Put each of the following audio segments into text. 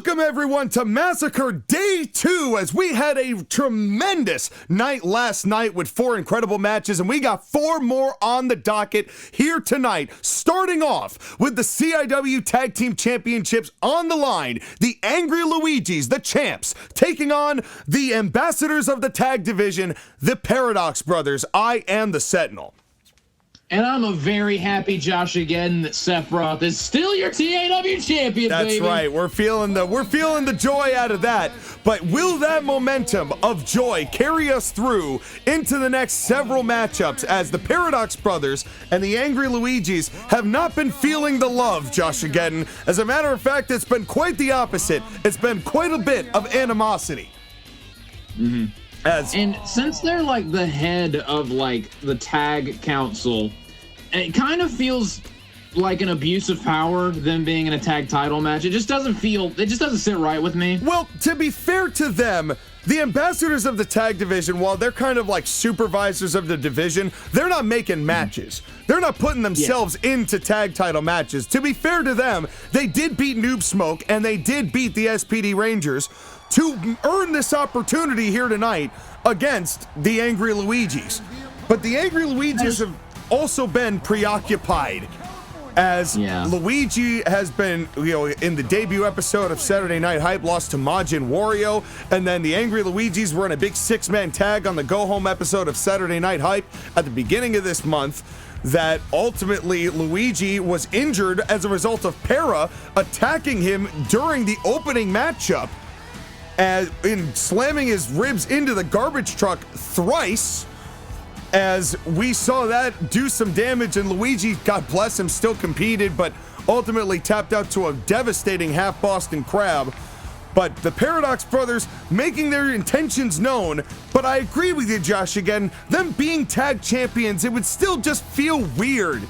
Welcome everyone to Massacre Day 2 as we had a tremendous night last night with 4 incredible matches, and we got 4 more on the docket here tonight, starting off with the CIW Tag Team Championships on the line. The Angry Luigis, the champs, taking on the ambassadors of the tag division, the Paradox Brothers. I am the Sentinel. And I'm a very happy JOSHAGEDDON that Sephiroth is still your TAW champion, That's baby. right. We're feeling the joy out of that. But will that momentum of joy carry us through into the next several matchups, as the Paradox Brothers and the Angry Luigis have not been feeling the love, JOSHAGEDDON. As a matter of fact, it's been quite the opposite. It's been quite a bit of animosity. Mm-hmm. And since they're like the head of like the tag council, it kind of feels like an abuse of power, them being in a tag title match. It just doesn't sit right with me. Well, to be fair to them, the ambassadors of the tag division, while they're kind of like supervisors of the division, they're not making matches. They're not putting themselves into tag title matches. To be fair to them, they did beat Noob Smoke and they did beat the SPD Rangers to earn this opportunity here tonight against the Angry Luigis. But the Angry Luigis have also been preoccupied, as Luigi has been, in the debut episode of Saturday Night Hype, lost to Majin Wario, and then the Angry Luigis were in a big 6-man tag on the Go Home episode of Saturday Night Hype at the beginning of this month, that ultimately Luigi was injured as a result of Para attacking him during the opening matchup, as in slamming his ribs into the garbage truck thrice, as we saw that do some damage, and Luigi, God bless him, still competed, but ultimately tapped out to a devastating half Boston Crab. But the Paradox Brothers making their intentions known, but I agree with you, JOSHAGEDDON, them being tag champions, it would still just feel weird.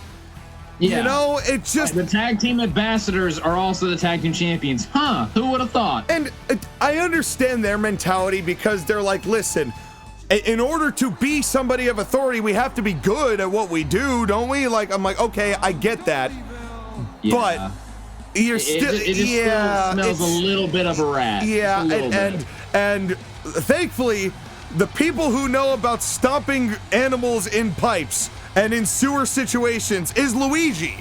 Yeah. You know, it's just... The tag team ambassadors are also the tag team champions. Huh, who would have thought? And I understand their mentality, because they're like, listen, in order to be somebody of authority, we have to be good at what we do, don't we? Like, I'm like, okay, I get that. Yeah. But you're still... It still smells a little bit of a rat. Yeah, and thankfully, the people who know about stomping animals in pipes and in sewer situations is Luigi.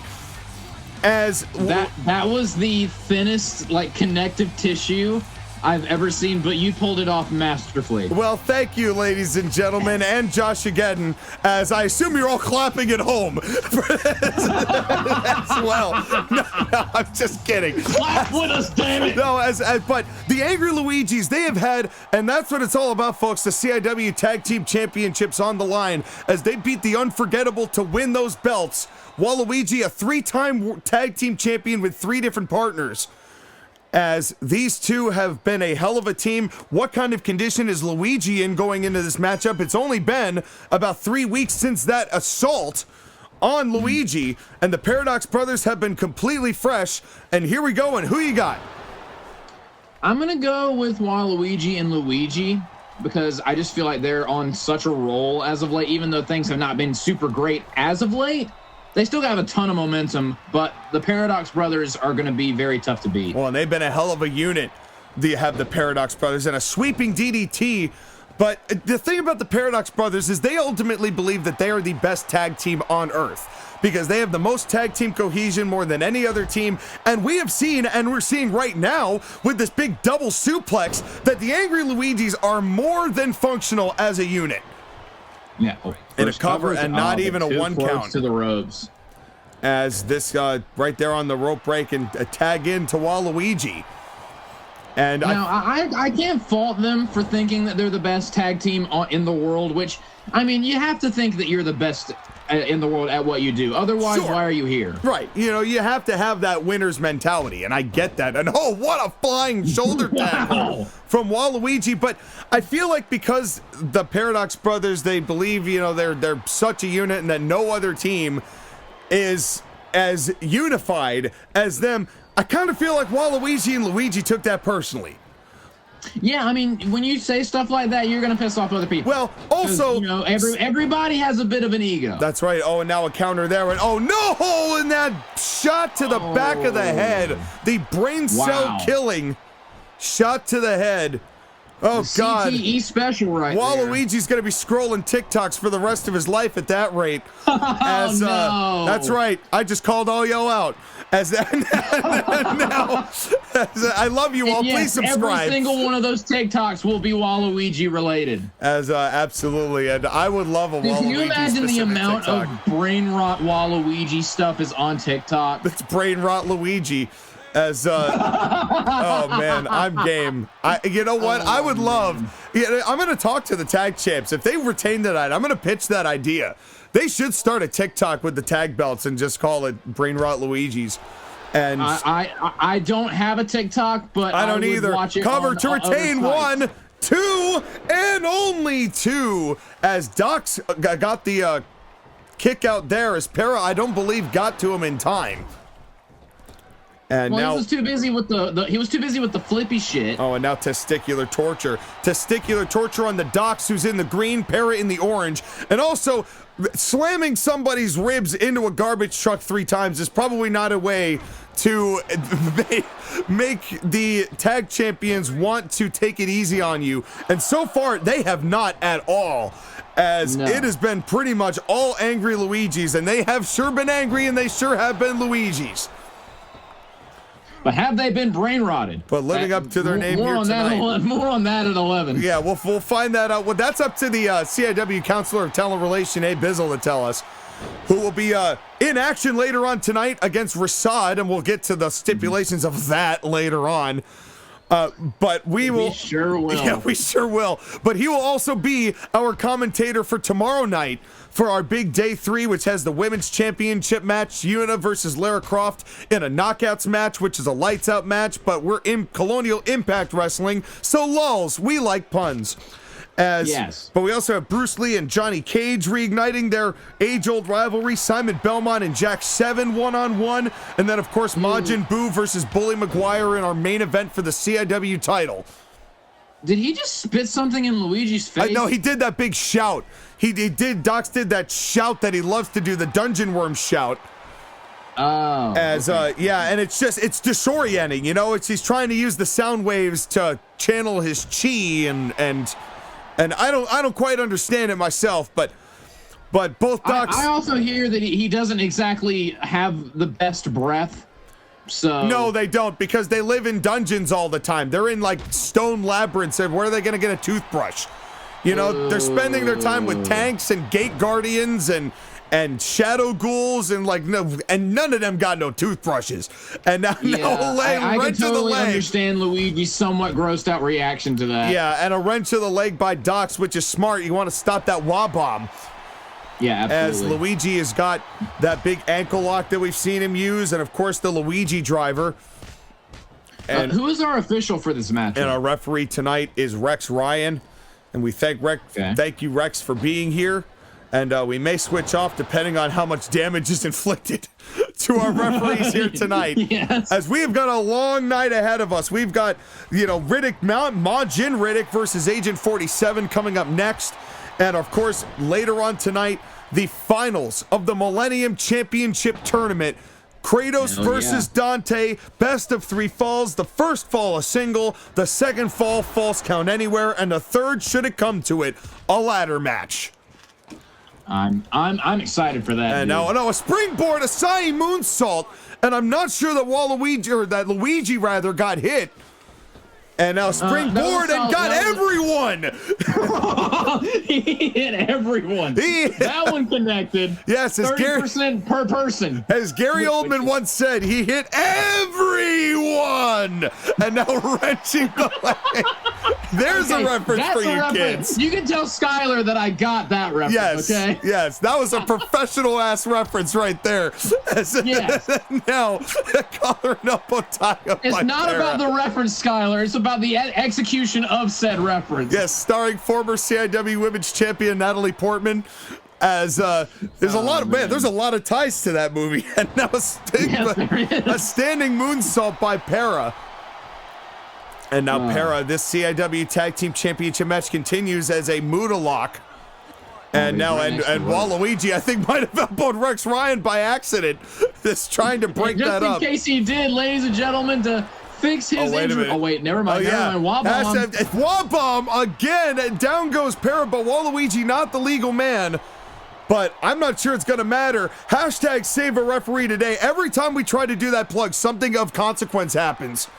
As that was the thinnest like connective tissue I've ever seen, but you pulled it off masterfully. Well, thank you, ladies and gentlemen, and JOSHAGEDDon, as I assume you're all clapping at home for this as well. No, I'm just kidding. Clap with us, damn it! No, but the Angry Luigis, they have had, and that's what it's all about, folks, the CIW Tag Team Championships on the line, as they beat the Unforgettable to win those belts. Waluigi, a 3-time tag team champion with 3 different partners. As these two have been a hell of a team. What kind of condition is Luigi in going into this matchup? It's only been about 3 weeks since that assault on Luigi, and the Paradox Brothers have been completely fresh. And here we go, and who you got? I'm gonna go with Waluigi and Luigi, because I just feel like they're on such a roll as of late, even though things have not been super great as of late. They still have a ton of momentum, but the Paradox Brothers are going to be very tough to beat. Well, and they've been a hell of a unit. You have the Paradox Brothers and a sweeping DDT. But the thing about the Paradox Brothers is they ultimately believe that they are the best tag team on Earth, because they have the most tag team cohesion more than any other team. And we have seen, and we're seeing right now with this big double suplex, that the Angry Luigis are more than functional as a unit. Yeah, in a cover and not even a 1 count to the ropes. As this right there on the rope break and a tag in to Waluigi. And now I can't fault them for thinking that they're the best tag team in the world, which, I mean, you have to think that you're the best in the world at what you do. Otherwise, why are you here? Right. You know, you have to have that winner's mentality, and I get that. And oh, what a flying shoulder tackle from Waluigi. But I feel like because the Paradox Brothers, they believe, they're such a unit and that no other team is as unified as them, I kind of feel like Waluigi and Luigi took that personally. Yeah, I mean, when you say stuff like that, you're going to piss off other people. Well, also... everybody has a bit of an ego. That's right. Oh, and now a counter there. And oh, no! And that shot to the back of the head. The brain cell killing Shot to the head. Oh, God. CTE special right there. Waluigi's going to be scrolling TikToks for the rest of his life at that rate. As, no. That's right. I just called all y'all out. As now, I love you all. Yes, please subscribe. Every single one of those TikToks will be Waluigi related. As absolutely, and I would love a Waluigi. Can you imagine the amount TikTok. of brain rot Waluigi stuff is on TikTok? It's brain rot Luigi. As oh man, I'm game. You know what? I would love. Yeah, I'm gonna talk to the tag champs if they retain that. I'm gonna pitch that idea. They should start a TikTok with the tag belts and just call it Brain Rot Luigi's. And I don't have a TikTok, but I don't either. Watch it Cover on to retain other sites. 1, 2, and only 2. As Doc's got the kick out there, as Para I don't believe got to him in time. And now he was too busy with the flippy shit. Oh, and now testicular torture. Testicular torture on the Docs, who's in the green, Para in the orange. And also, slamming somebody's ribs into a garbage truck 3 times is probably not a way to make the tag champions want to take it easy on you. And so far, they have not at all. As it has been pretty much all angry Luigis, and they have sure been angry, and they sure have been Luigis. But have they been brain rotted? But living up to their name here tonight. More on that at 11. Yeah, we'll find that out. Well, that's up to the CIW Counselor of Talent Relation, Abizzle, to tell us, who will be in action later on tonight against Ri'saad, and we'll get to the stipulations of that later on. But we sure will. Yeah, we sure will. But he will also be our commentator for tomorrow night for our big day 3, which has the women's championship match, Una versus Lara Croft in a knockouts match, which is a lights out match. But we're in Colonial Impact Wrestling, so lulz, we like puns. Yes. But we also have Bruce Lee and Johnny Cage reigniting their age-old rivalry. Simon Belmont and Jack 7 one-on-one. And then, of course, Majin Buu versus Bully Maguire in our main event for the CIW title. Did he just spit something in Luigi's face? No, he did that big shout. Docs did that shout that he loves to do, the Dungeon Worm shout. Oh. Yeah, and it's disorienting, you know? He's trying to use the sound waves to channel his chi and I don't quite understand it myself, but both Docs. I also hear that he doesn't exactly have the best breath. So no, they don't, because they live in dungeons all the time. They're in like stone labyrinths, and where are they going to get a toothbrush? You know, they're spending their time with tanks and gate guardians and shadow ghouls and none of them got no toothbrushes. And now I wrench can to the totally leg. Luigi's somewhat grossed out reaction to that. Yeah, and a wrench to the leg by Docs, which is smart. You want to stop that wah bomb. Yeah, absolutely. As Luigi has got that big ankle lock that we've seen him use, and of course the Luigi driver. And who is our official for this match? And our referee tonight is Rex Ryan, and we thank you Rex for being here. And we may switch off depending on how much damage is inflicted to our referees here tonight. Yes. As we have got a long night ahead of us. We've got, Riddick, Majin Riddick versus Agent 47 coming up next. And of course, later on tonight, the finals of the Millennium Championship Tournament. Kratos versus Dante, best of 3 falls. The first fall a single, the second fall false count anywhere, and the third, should it come to it, a ladder match. I'm excited for that. And now a springboard, a Sai moonsault, and I'm not sure that Luigi got hit. And now springboard and got everyone. He hit everyone. That one connected. Yes, 30% per person. As Gary Oldman once said, he hit everyone. And now wrenching the leg. There's a reference for you kids. You can tell Skylar that I got that reference. Yes, okay? Yes, that was a professional ass reference right there. Yes. Now, collaring up on tie-up. It's not about the reference, Skylar. It's about the execution of said reference. Yes, starring former CIW Women's Champion Natalie Portman. As there's a lot of ties to that movie. And now a standing moonsault by Para. And now Para, this CIW Tag Team Championship match continues as a Muda lock. And now, and Waluigi, I think, might have elbowed Rex Ryan by accident. Just trying to break that up. Just in case he did, ladies and gentlemen, to fix his injury. Oh, wait, never mind. Never mind. Wah-bomb again. Down goes Para, but Waluigi not the legal man. But I'm not sure it's going to matter. Hashtag save a referee today. Every time we try to do that plug, something of consequence happens.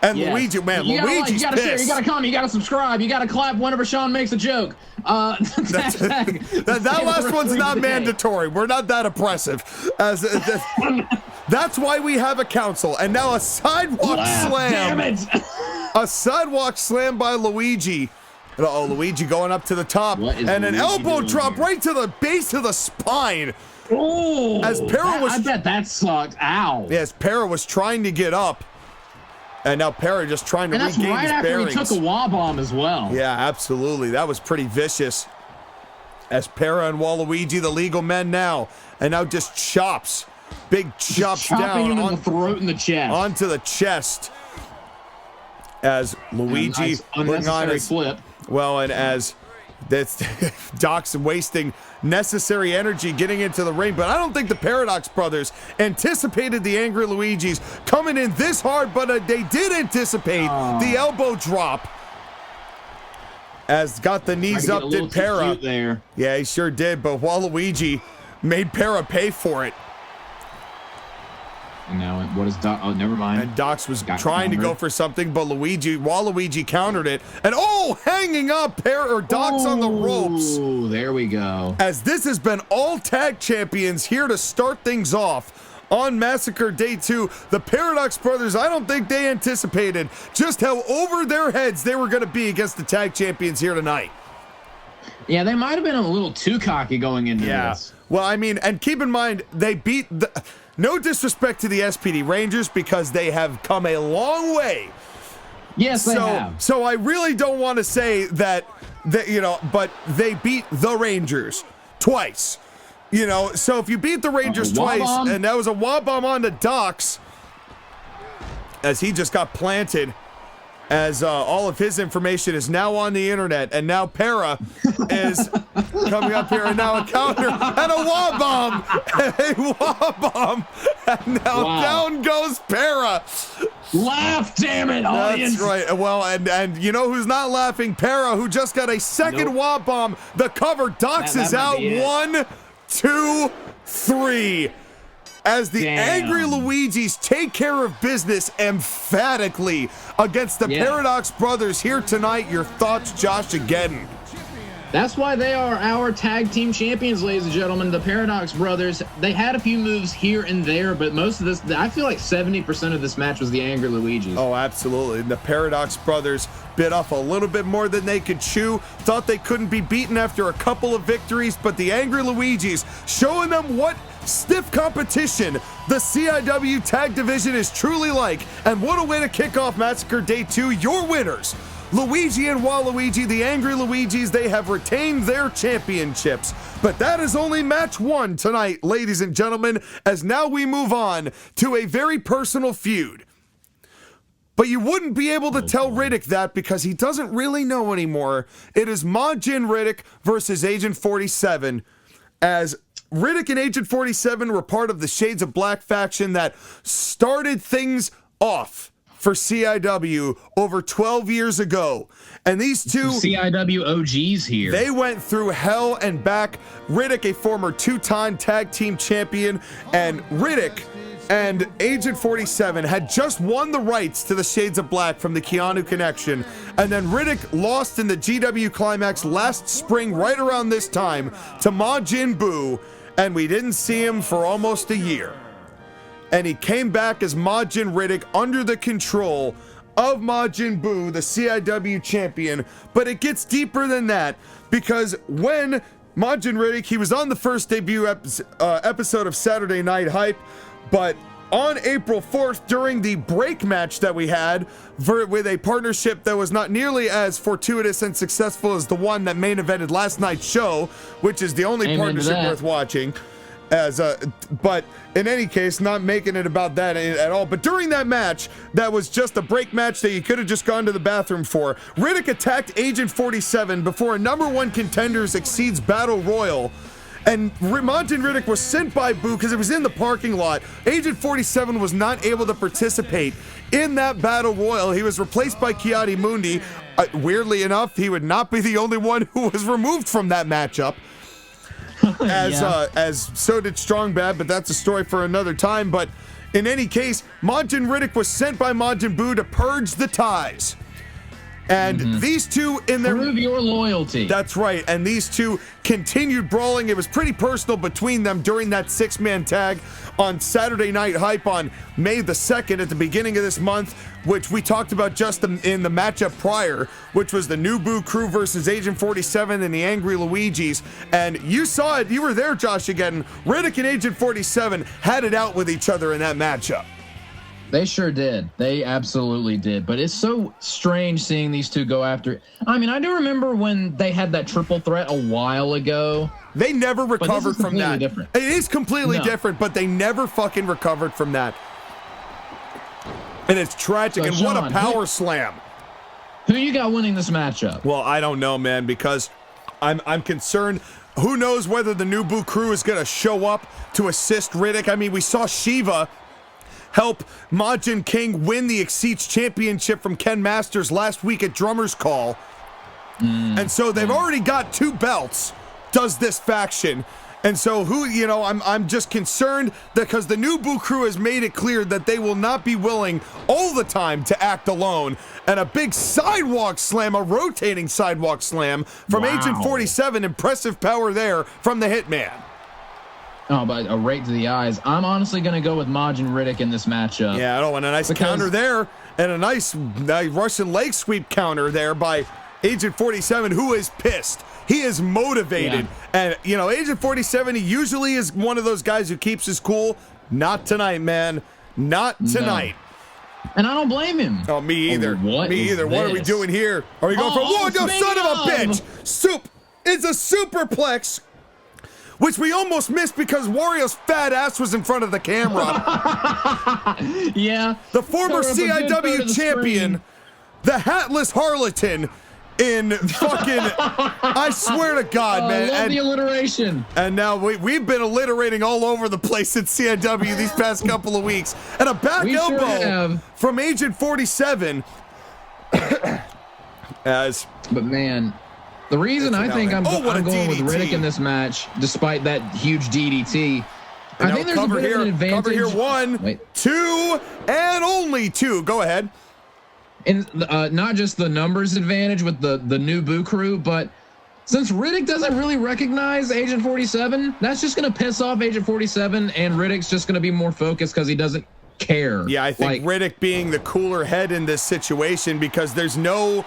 And Luigi, man, Luigi's pissed. Share, you gotta comment, you gotta subscribe, you gotta clap whenever Sean makes a joke. That last one's not mandatory. We're not that oppressive. That's why we have a council. And now a sidewalk slam. Damn it. A sidewalk slam by Luigi. Uh-oh, Luigi going up to the top. And an Luigi elbow drop right to the base of the spine. Oh, I bet that sucked. Ow. Yes, Para was trying to get up. And now Para just trying to regain his bearings. And that's right after he took a wah bomb as well. Yeah, absolutely. That was pretty vicious. As Para and Waluigi, the legal men now. And now just chops. Big chops down him in the throat and the chest. Onto the chest. As Luigi unnecessary flip. Well, and as Doc's wasting necessary energy getting into the ring, but I don't think the Paradox brothers anticipated the angry Luigis coming in this hard, but they did anticipate the elbow drop. As got the knees up, did Para. There. Yeah, he sure did, but Waluigi made Para pay for it. And now what is Doc? Oh, never mind. And Dox was trying to go for something, but Waluigi countered it. And hanging up Dox on the ropes. Oh, there we go. As this has been all tag champions here to start things off on Massacre Day 2. The Paradox brothers, I don't think they anticipated just how over their heads they were going to be against the tag champions here tonight. Yeah, they might have been a little too cocky going into this. Well, I mean, and keep in mind, they beat the... No disrespect to the SPD Rangers because they have come a long way. Yes, they have. So I really don't want to say that, but they beat the Rangers twice. So if you beat the Rangers twice, and that was a wah bomb on the Dox, as he just got planted, as all of his information is now on the internet, and now Para is coming up here, and now a counter, and a wah bomb, and now down goes Para. Laugh, damn it, audience. That's right. Well, and you know who's not laughing? Para, who just got a second wah bomb. The cover. Dox is out. 1, 2, 3. As the angry Luigis take care of business emphatically against the Paradox brothers here tonight. Your thoughts, JOSHAGEDDON? That's why they are our tag team champions, ladies and gentlemen. The Paradox brothers, they had a few moves here and there, but most of this, I feel like 70% of this match was the angry Luigis. Oh, absolutely. And the Paradox brothers bit off a little bit more than they could chew. Thought they couldn't be beaten after a couple of victories, but the angry Luigis showing them what stiff competition the CIW Tag Division is truly like. And what a way to kick off Massacre Day 2. Your winners, Luigi and Waluigi, the angry Luigis. They have retained their championships. But that is only match 1 tonight, ladies and gentlemen, as now we move on to a very personal feud. But you wouldn't be able to tell Riddick that because he doesn't really know anymore. It is Majin Riddick versus Agent 47, as Riddick and Agent 47 were part of the Shades of Black faction that started things off for CIW over 12 years ago. And these two CIW OGs here. They went through hell and back. Riddick, a former 2-time tag team champion, and Riddick and Agent 47 had just won the rights to the Shades of Black from the Keanu Connection. And then Riddick lost in the GW Climax last spring, right around this time, to Majin Buu, and we didn't see him for almost a year. And he came back as Majin Riddick under the control of Majin Buu, the CIW champion. But it gets deeper than that, because when Majin Riddick, he was on the first debut episode of Saturday Night Hype, but on April 4th, during the break match that we had with a partnership that was not nearly as fortuitous and successful as the one that main evented last night's show, which is the only partnership worth watching. But in any case, not making it about that at all. But during that match, that was just a break match that you could have just gone to the bathroom for. Riddick attacked Agent 47 before a #1 contenders exceeds Battle Royal. And Majin Riddick was sent by Boo because it was in the parking lot. Agent 47 was not able to participate in that battle royal. He was replaced by Kiadi Mundi. Weirdly enough, he would not be the only one who was removed from that matchup. As so did Strong Bad, but that's a story for another time. But in any case, Majin Riddick was sent by Majin Buu to purge the ties. And these two in their... Prove your loyalty. That's right. And these two continued brawling. It was pretty personal between them during that 6-man tag on Saturday Night Hype on May the 2nd at the beginning of this month, which we talked about just in the matchup prior, which was the New Boo crew versus Agent 47 and the Angry Luigis. And you saw it. You were there, Josh, again. Riddick and Agent 47 had it out with each other in that matchup. They sure did. They absolutely did. But it's so strange seeing these two go after. I mean, I do remember when they had that triple threat a while ago. They never recovered from that. Different. It is completely different, but they never fucking recovered from that. And it's tragic. So, and Sean, what a power slam. Who you got winning this matchup? Well, I don't know, man, because I'm concerned. Who knows whether the New Boo crew is going to show up to assist Riddick? I mean, we saw Shiva help Majin King win the Exceeds Championship from Ken Masters last week at Drummer's Call. And so they've already got 2 belts, does this faction. And so I'm just concerned because the New Boo crew has made it clear that they will not be willing all the time to act alone. And a big sidewalk slam, a rotating sidewalk slam from Agent 47. Impressive power there from the Hitman. Oh, but a rake to the eyes. I'm honestly going to go with Majin Riddick in this matchup. Yeah, and a nice counter there, and a nice Russian leg sweep counter there by Agent 47, who is pissed. He is motivated. Yeah. And, Agent 47, he usually is one of those guys who keeps his cool. Not tonight, man. Not tonight. No. And I don't blame him. Oh, me either. What are we doing here? Are we going for one? No, son of a bitch! It's a superplex, which we almost missed because Wario's fat ass was in front of the camera. Yeah. The former CIW champion, the hatless harlequin in fucking, I swear to God, man. I love the alliteration. And now we've been alliterating all over the place at CIW these past couple of weeks. And a back elbow from Agent 47. But man, the reason I think I'm going with Riddick in this match, despite that huge DDT, I think there's a bit of an advantage. Cover here, 1, 2, and only 2. Go ahead. And not just the numbers advantage with the New Boo crew, but since Riddick doesn't really recognize Agent 47, that's just going to piss off Agent 47, and Riddick's just going to be more focused because he doesn't care. Yeah, I think Riddick being the cooler head in this situation because there's no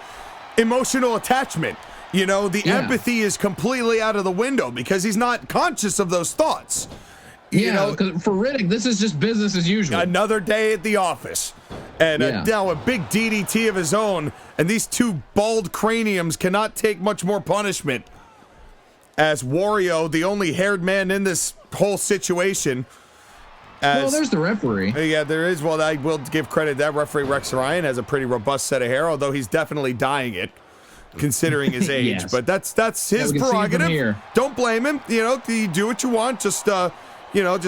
emotional attachment. The empathy is completely out of the window because he's not conscious of those thoughts. Because for Riddick, this is just business as usual. Another day at the office. And now a big DDT of his own. And these 2 bald craniums cannot take much more punishment. As Wario, the only haired man in this whole situation. Well, there's the referee. Yeah, there is. Well, I will give credit. That referee, Rex Ryan, has a pretty robust set of hair, although he's definitely dyeing it, considering his age. Yes. But that's his prerogative. Don't blame him. You do what you want. Just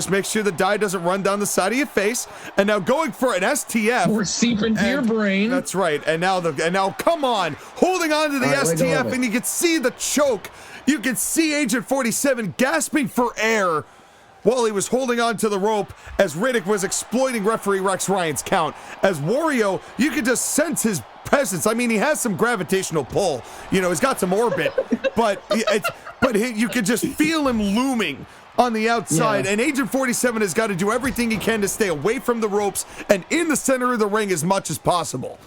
make sure the dye doesn't run down the side of your face. And now going for an STF. Or seep into your brain. That's right. And now come on, holding on to the STF, and you can see the choke. You can see Agent 47 gasping for air while he was holding on to the rope as Riddick was exploiting referee Rex Ryan's count. As Wario, you could just sense his presence. I mean, he has some gravitational pull. He's got some orbit, but you could just feel him looming on the outside. And Agent 47 has got to do everything he can to stay away from the ropes and in the center of the ring as much as possible.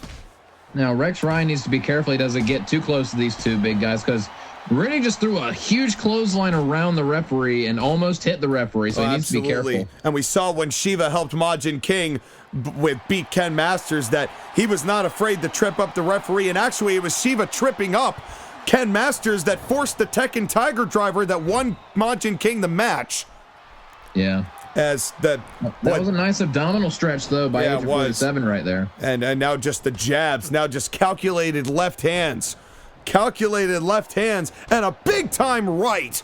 Now, Rex Ryan needs to be careful he doesn't get too close to these 2 big guys because Riddick just threw a huge clothesline around the referee and almost hit the referee, so he needs to be careful. And we saw when Shiva helped Majin King beat Ken Masters that he was not afraid to trip up the referee, and actually it was Shiva tripping up Ken Masters that forced the Tekken Tiger Driver that won Majin King the match. Yeah. That was a nice abdominal stretch, though, by Agent 47 right there. And now just the jabs, now just calculated left hands, and a big-time right.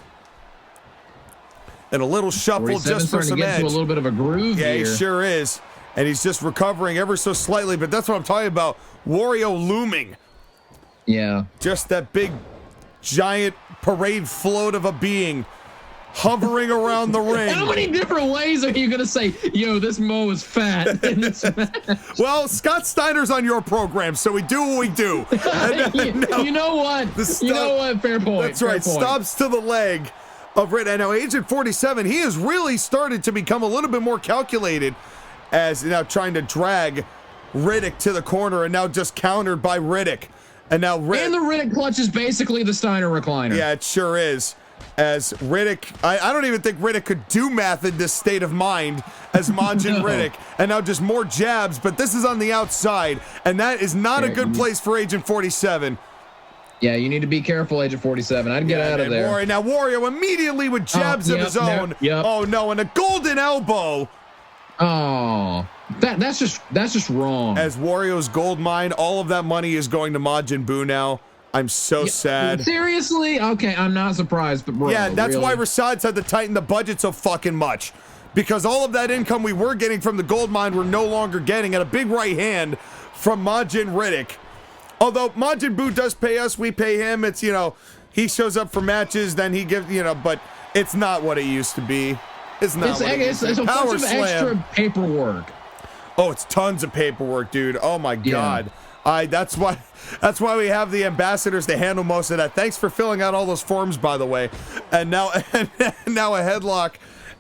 And a little shuffle just for some to get edge. into a little bit of a groove Yeah, here. he sure is. And he's just recovering ever so slightly, but that's what I'm talking about. Wario looming. Yeah. Just that big, giant parade float of a being hovering around the ring. How many different ways are you going to say, yo, this Mo is fat in this match? Well, Scott Steiner's on your program, so we do what we do. You know what? You know what? Fair point. That's right. Stops to the leg of Riddick. And now Agent 47, he has really started to become a little bit more calculated as now trying to drag Riddick to the corner and now just countered by Riddick. And now And the Riddick clutch is basically the Steiner recliner. Yeah, it sure is. As Riddick, I don't even think Riddick could do math in this state of mind as Majin Riddick. And now just more jabs, but this is on the outside. And that is not a good place for Agent 47. Yeah, you need to be careful, Agent 47. I'd get out of there. Now Wario immediately with jabs of his own. Oh no, and a golden elbow. Oh, that's just wrong. As Wario's gold mine, all of that money is going to Majin Buu now. I'm so sad. Seriously? Okay, I'm not surprised, but bro, yeah, that's really? why Ri'saad's had to tighten the budget so fucking much. Because all of that income we were getting from the gold mine we're no longer getting, at a big right hand from Majin Riddick. Although Majin Buu does pay us, we pay him. It's, you know, he shows up for matches, then he gives, you know, but it's not what it used to be. It's not It's a bunch of extra paperwork. Oh, it's tons of paperwork, dude. Oh my God. That's why we have the ambassadors to handle most of that. Thanks for filling out all those forms, by the way. And now a headlock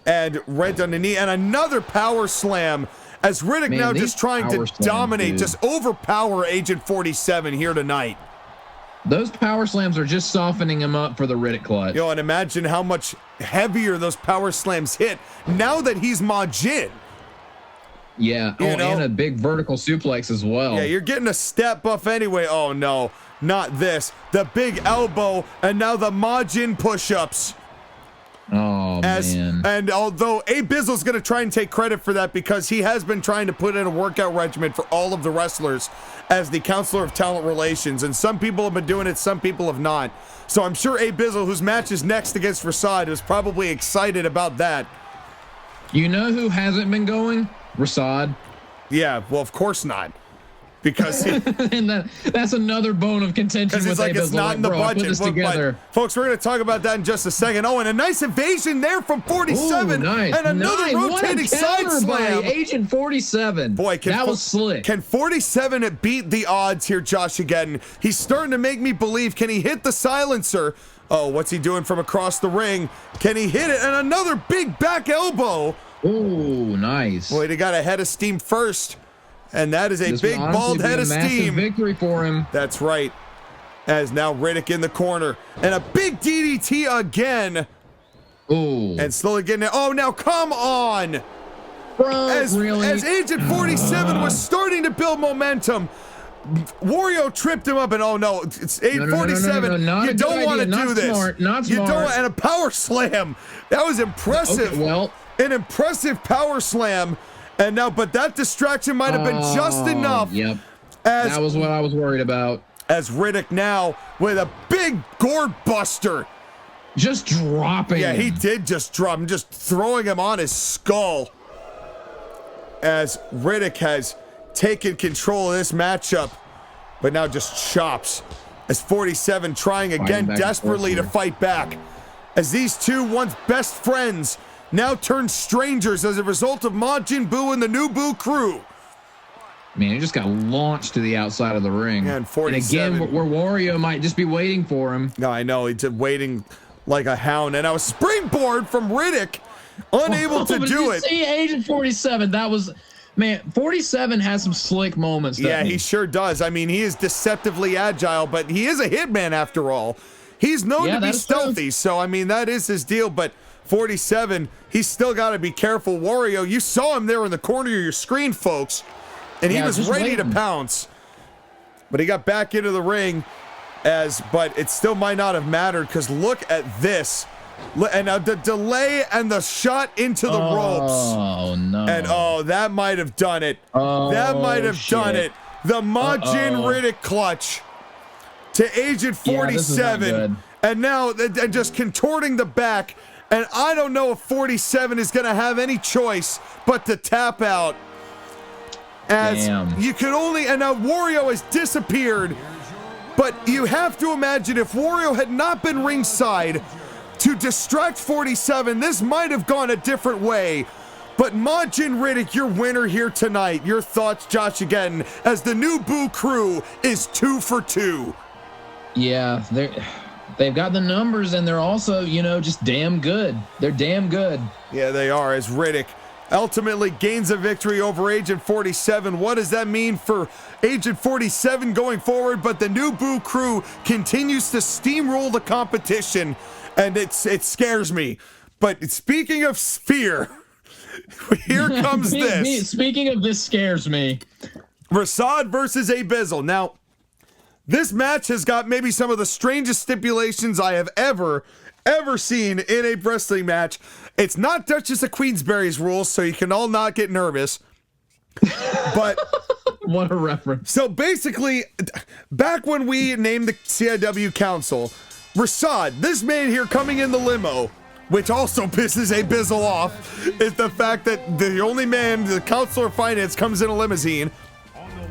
and right on the knee and another power slam as Riddick now just trying to dominate, just overpower Agent 47 here tonight. Those power slams are just softening him up for the Riddick clutch. Yo, and imagine how much heavier those power slams hit now that he's Majin. Yeah, and a big vertical suplex as well. Yeah, you're getting a step buff anyway. Oh, no, not this. The big elbow, and now the Majin push-ups. Oh, man. And although Abizzle's going to try and take credit for that because he has been trying to put in a workout regimen for all of the wrestlers as the counselor of talent relations, and some people have been doing it, some people have not. So I'm sure Abizzle, whose match is next against Ri'saad, is probably excited about that. You know who hasn't been going? Ri'saad. Yeah, well, of course not. Because and that's another bone of contention with like Abizzle. It's not in the budget. But, folks, we're going to talk about that in just a second. Oh, and a nice evasion there from 47. Ooh, nice. And another rotating side slam. By Agent 47. Boy, that was slick. Can 47 beat the odds here, JOSHAGEDDON? He's starting to make me believe. Can he hit the silencer? Oh, what's he doing from across the ring? Can he hit it? And another big back elbow. Ooh, nice. Boy, he got a head of steam first. And that is a big bald head of steam. Victory for him. That's right. As now Riddick in the corner. And a big DDT again. Ooh. And slowly getting it. Oh, now come on. Bro, as Agent 47 was starting to build momentum, Wario tripped him up, and oh no, it's 847. You don't want to do this. Not smart. You don't. And a power slam. That was impressive. Okay, well, an impressive power slam. And now, but that distraction might have been just enough. Yep. That was what I was worried about. As Riddick now with a big gourd buster. Just dropping. Yeah, he did just drop him, just throwing him on his skull. As Riddick has taken control of this matchup, but now just chops. As 47 trying again desperately to fight back. As these two once best friends now turn strangers as a result of Majin Buu and the new Buu crew. Man, he just got launched to the outside of the ring. And 47. And again, where Wario might just be waiting for him. No, I know. He's waiting like a hound. And now a springboard from Riddick. Unable to do it. See, Agent 47, that was... Man, 47 has some slick moments. Yeah, he sure does. I mean, he is deceptively agile, but he is a hitman after all. He's known to be stealthy, so I mean, that is his deal, but 47, he's still got to be careful. Wario, you saw him there in the corner of your screen, folks, and he was ready to pounce. But he got back into the ring, but it still might not have mattered, because look at this. And now the delay and the shot into the ropes. Oh, no. And, that might have done it. That might have done it. The Majin Riddick clutch to Agent 47. And now just contorting the back And I don't know if 47 is going to have any choice but to tap out. As you could only, and now Wario has disappeared. But you have to imagine if Wario had not been ringside to distract 47, this might have gone a different way. But Majin Riddick, your winner here tonight. Your thoughts, Josh, again, as the new Boo crew is 2 for 2. Yeah, they've got the numbers, and they're also, you know, just damn good. They're damn good. Yeah, they are, as Riddick ultimately gains a victory over Agent 47. What does that mean for Agent 47 going forward? But the new Boo crew continues to steamroll the competition, and it scares me. But speaking of fear, here comes this. Speaking of this scares me. Ri'saad versus Abizzle. Now, this match has got maybe some of the strangest stipulations I have ever seen in a wrestling match. It's not Duchess of Queensberry's rules, so you can all not get nervous. But what a reference. So basically, back when we named the CIW Council, Ri'saad, this man here coming in the limo, which also pisses Abizzle off, is the fact that the only man, the Counselor of Finance, comes in a limousine.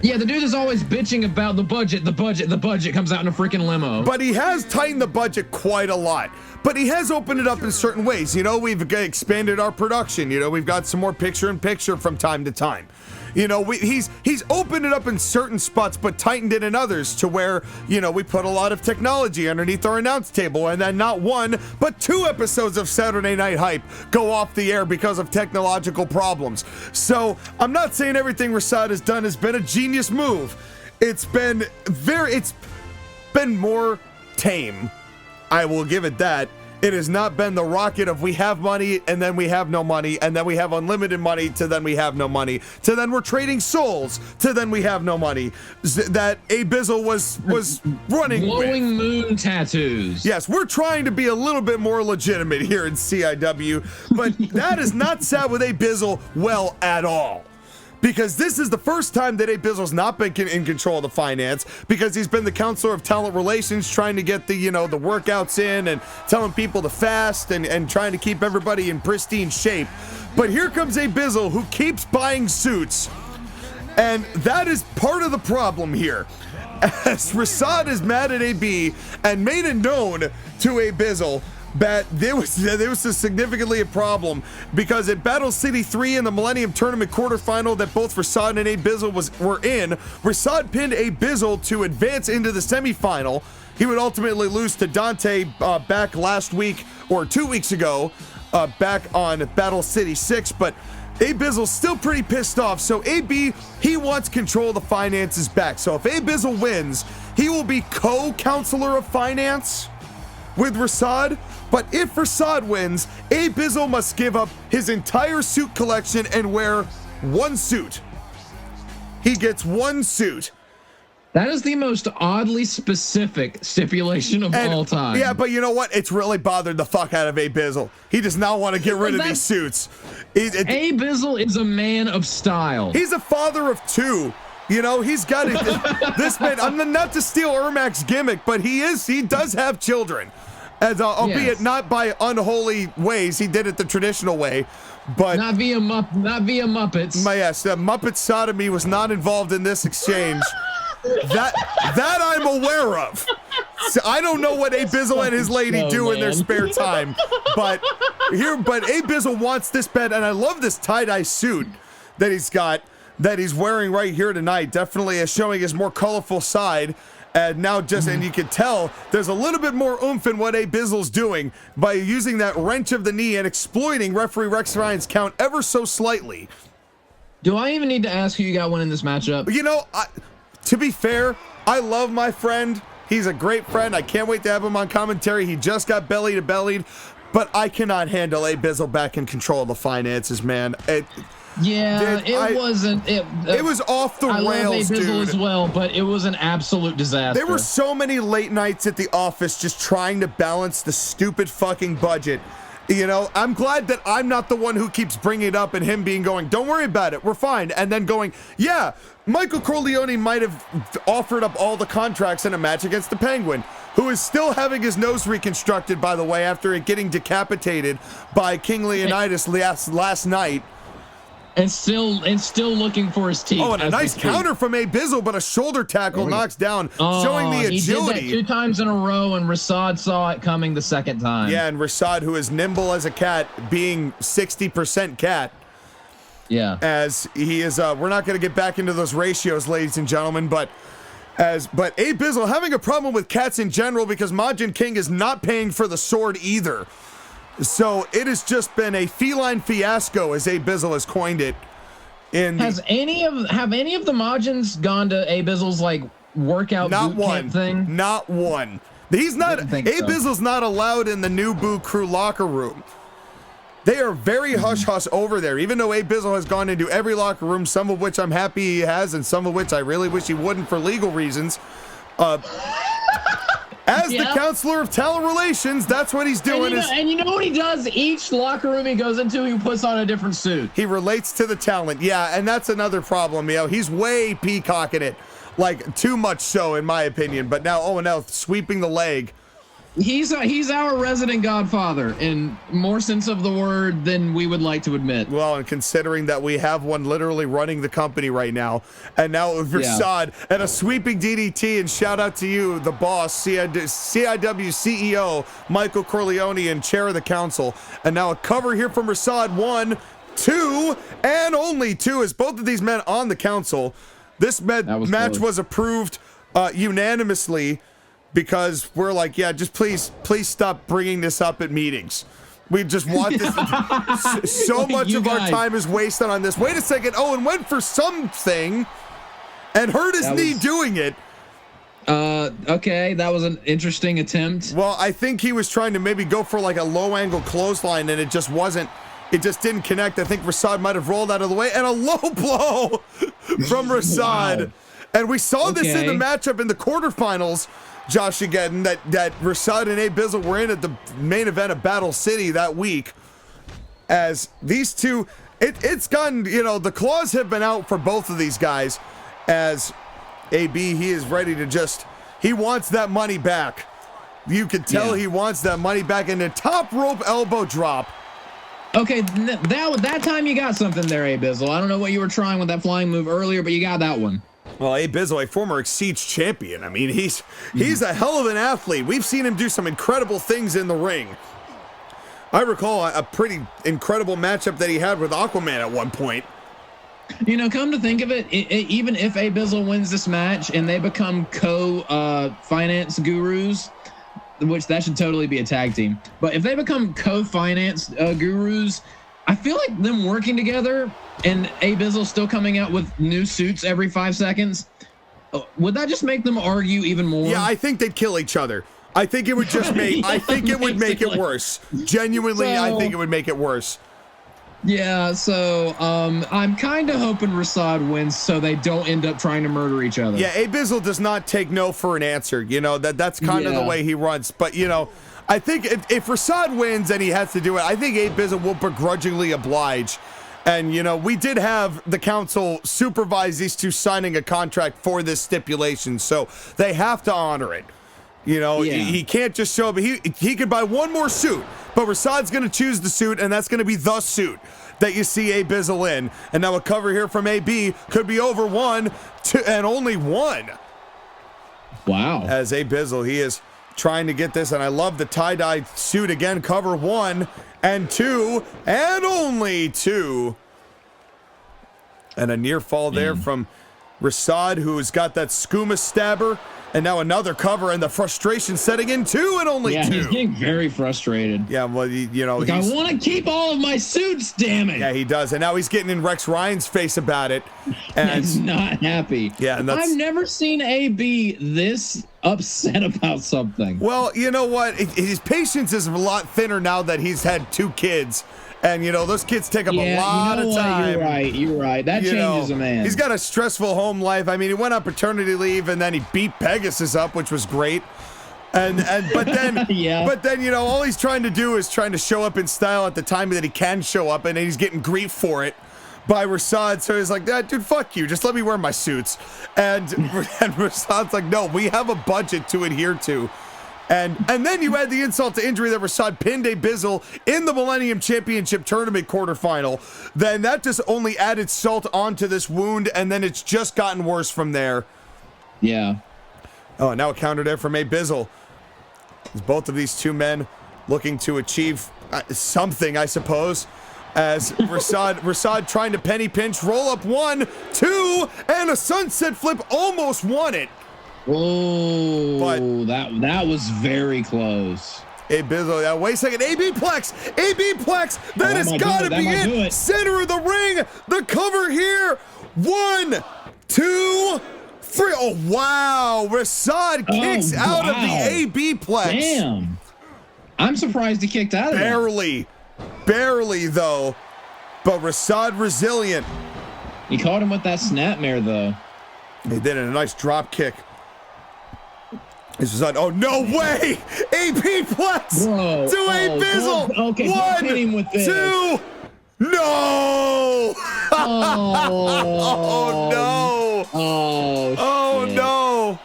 Yeah, the dude is always bitching about the budget comes out in a freaking limo. But he has tightened the budget quite a lot. But he has opened it up in certain ways. You know, we've expanded our production. You know, we've got some more picture-in-picture from time to time. You know, he's opened it up in certain spots, but tightened it in others to where, you know, we put a lot of technology underneath our announce table, and then not one, but 2 episodes of Saturday Night Hype go off the air because of technological problems. So I'm not saying everything Ri'saad has done has been a genius move. It's been more tame. I will give it that. It has not been the rocket of we have money and then we have no money and then we have unlimited money to then we have no money to then we're trading souls to then we have no money that Abizzle was running glowing with. Moon tattoos. Yes, we're trying to be a little bit more legitimate here in CIW, but that is not sat with Abizzle well at all. Because this is the first time that Abizzle's not been in control of the finance, because he's been the counselor of talent relations, trying to get the, you know, the workouts in and telling people to fast and trying to keep everybody in pristine shape. But here comes Abizzle, who keeps buying suits, and that is part of the problem here. As Ri'saad is mad at AB and made it known to Abizzle that there was significantly a problem, because at Battle City 3 in the Millennium Tournament quarterfinal that both Ri'saad and Abizzle were in, Ri'saad pinned Abizzle to advance into the semifinal. He would ultimately lose to Dante back last week or 2 weeks ago back on Battle City 6, but Abizzle's still pretty pissed off. So AB, he wants control of the finances back. So if Abizzle wins, he will be co-counselor of finance with Ri'saad. But if Ri'saad wins, Abizzle must give up his entire suit collection and wear one suit. He gets one suit. That is the most oddly specific stipulation of all time. Yeah, but you know what? It's really bothered the fuck out of Abizzle. He does not want to get rid of these suits. Abizzle is a man of style. He's a father of 2. You know, he's got it. This man, I'm not to steal Ermac's gimmick, but he does have children. As albeit not by unholy ways, he did it the traditional way, but not via Muppets. Yes, Muppet sodomy was not involved in this exchange. that I'm aware of. So I don't know what Abizzle and his lady do in their spare time, but Abizzle wants this bed, and I love this tie-dye suit that he's got, that he's wearing right here tonight. Definitely is showing his more colorful side. And now and you can tell there's a little bit more oomph in what Abizzle's doing by using that wrench of the knee and exploiting referee Rex Ryan's count ever so slightly. Do I even need to ask who you got winning this matchup? You know, to be fair, I love my friend. He's a great friend. I can't wait to have him on commentary. He just got belly to bellied, but I cannot handle Abizzle back in control of the finances, man. It was off the rails, I love Abizzle dude. as well, but it was an absolute disaster. There were so many late nights at the office just trying to balance the stupid fucking budget. You know, I'm glad that I'm not the one who keeps bringing it up and him going, don't worry about it, we're fine. And then going, yeah, Michael Corleone might have offered up all the contracts in a match against the Penguin. who is still having his nose reconstructed, by the way, after it getting decapitated by King Leonidas last night. And still looking for his teeth. Oh, and a nice counter from Abizzle, but a shoulder tackle knocks down, showing the agility. He did that 2 times in a row, and Ri'saad saw it coming the second time. Yeah, and Ri'saad, who is nimble as a cat, being 60% cat. Yeah. As he is, we're not going to get back into those ratios, ladies and gentlemen, but Abizzle having a problem with cats in general because Majin King is not paying for the sword either. So it has just been a feline fiasco, as Abizzle has coined it. Have any of the Majins gone to Abizzle's like workout boot camp thing? Not one. He's not. Abizzle's not allowed in the new Boo crew locker room. They are very hush-hush over there, even though Abizzle has gone into every locker room, some of which I'm happy he has, and some of which I really wish he wouldn't for legal reasons. As the counselor of talent relations, that's what he's doing. And you know what he does? Each locker room he goes into, he puts on a different suit. He relates to the talent, yeah, and that's another problem, He's way peacocking it, like too much so, in my opinion. But now, sweeping the leg. He's our resident godfather in more sense of the word than we would like to admit. Well, and considering that we have one literally running the company right now, and now with Ri'saad and a sweeping DDT, and shout out to you, the boss, CIW CEO, Michael Corleone, and chair of the council. And now a cover here from Ri'saad, 1, 2, and only 2, as both of these men on the council. This match was approved unanimously, because we're like, just please stop bringing this up at meetings. We just want this. So much of our time is wasted on this. Wait a second. Owen went for something and hurt his knee doing it. Okay, that was an interesting attempt. Well, I think he was trying to maybe go for like a low angle clothesline, and it just didn't connect. I think Ri'saad might have rolled out of the way, and a low blow from Ri'saad. Wow. And we saw this in the matchup in the quarterfinals, JOSHAGEDDON, that Ri'saad and Abizzle were in at the main event of Battle City that week. As these two, it's gotten, the claws have been out for both of these guys. As AB, he is ready to he wants that money back. You can tell he wants that money back, in a top rope elbow drop. Okay, that time you got something there, Abizzle. I don't know what you were trying with that flying move earlier, but you got that one. Well, Abizzle, a former Siege champion. I mean, he's a hell of an athlete. We've seen him do some incredible things in the ring. I recall a pretty incredible matchup that he had with Aquaman at one point. Come to think of it, even if Abizzle wins this match and they become co-finance gurus, which that should totally be a tag team, but if they become co-finance gurus, I feel like them working together and Abizzle still coming out with new suits every 5 seconds, would that just make them argue even more? Yeah, I think they'd kill each other. I think it would just make. I think it would make it worse. Genuinely, I think it would make it worse. Yeah, so I'm kind of hoping Ri'saad wins so they don't end up trying to murder each other. Yeah, Abizzle does not take no for an answer. That's kind of the way he runs. But I think if Ri'saad wins and he has to do it, I think Abizzle will begrudgingly oblige. And, we did have the council supervise these two signing a contract for this stipulation, so they have to honor it. He can't just show up. He could buy one more suit, but Ri'saad's going to choose the suit, and that's going to be the suit that you see Abizzle in. And now a cover here from AB could be over 1, 2, and only 1. Wow. As Abizzle, he is trying to get this, and I love the tie-dye suit again. Cover 1 and 2, and only 2. And a near fall there from Ri'saad, who's got that skooma stabber. And now another cover, and the frustration setting in 2 and only 2. Yeah, he's getting very frustrated. Yeah, well, I want to keep all of my suits, damn it. Yeah, he does. And now he's getting in Rex Ryan's face about it. And he's not happy. Yeah, and I've never seen AB this upset about something. Well, you know what? His patience is a lot thinner now that he's had 2 kids. And, those kids take up a lot of time. You're right. That changes a man. He's got a stressful home life. I mean, he went on paternity leave, and then he beat Pegasus up, which was great. But then, all he's trying to do is trying to show up in style at the time that he can show up, and he's getting grief for it by Ri'saad. So he's like, dude, fuck you. Just let me wear my suits. And Ri'saad's like, no, we have a budget to adhere to. And then you add the insult to injury that Ri'saad pinned Abizzle in the Millennium Championship Tournament quarterfinal. Then that just only added salt onto this wound, and then it's just gotten worse from there. Yeah. Oh, now a counter there from Abizzle. Both of these two men looking to achieve something, I suppose. As Ri'saad trying to penny pinch, roll up 1, 2, and a sunset flip almost won it. Oh, But that was very close. Abizzle, wait a second, AB Plex, that has got to be it. Center of the ring, the cover here. 1, 2, 3. Oh, wow. Ri'saad kicks out of the AB Plex. Damn. I'm surprised he kicked out of it. Barely, though. But Ri'saad resilient. He caught him with that snapmare, though. He did a nice drop kick. This is oh, no way! AP Plex to Abizzle! Okay, 1, hit him with this. 2, no! Oh, no! Oh, no!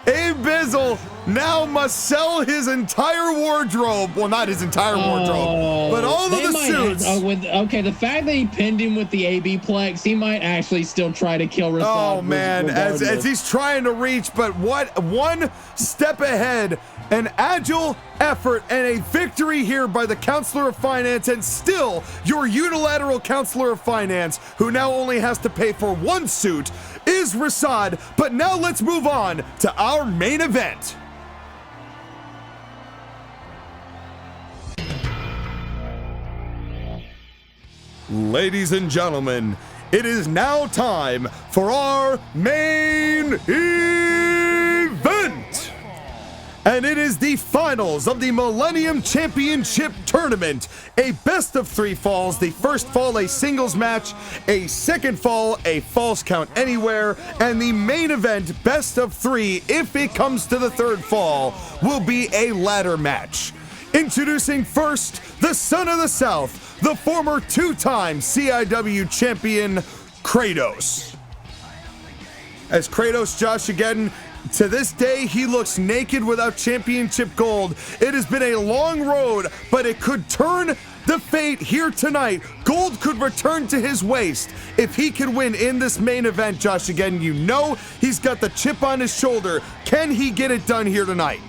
Abizzle now must sell his entire wardrobe. Well, not his entire wardrobe, but all of the suits. The fact that he pinned him with the AB Plex, he might actually still try to kill Ri'saad. Oh, man, as he's trying to reach, but what one step ahead. An agile effort and a victory here by the Counselor of Finance, and still your unilateral Counselor of Finance, who now only has to pay for 1 suit, is Ri'saad. But now let's move on to our main event. Ladies and gentlemen, it is now time for our main event. And it is the finals of the Millennium Championship Tournament. A best of 3 falls. The first fall, a singles match. A second fall, a falls count anywhere. And the main event, best of 3, if it comes to the third fall, will be a ladder match. Introducing first, the son of the South, the former 2-time CIW champion, Kratos. As Kratos JOSHAGEDDON, to this day, he looks naked without championship gold. It has been a long road, but it could turn the fate here tonight. Gold could return to his waist if he can win in this main event, JOSHAGEDDON. You know he's got the chip on his shoulder. Can he get it done here tonight?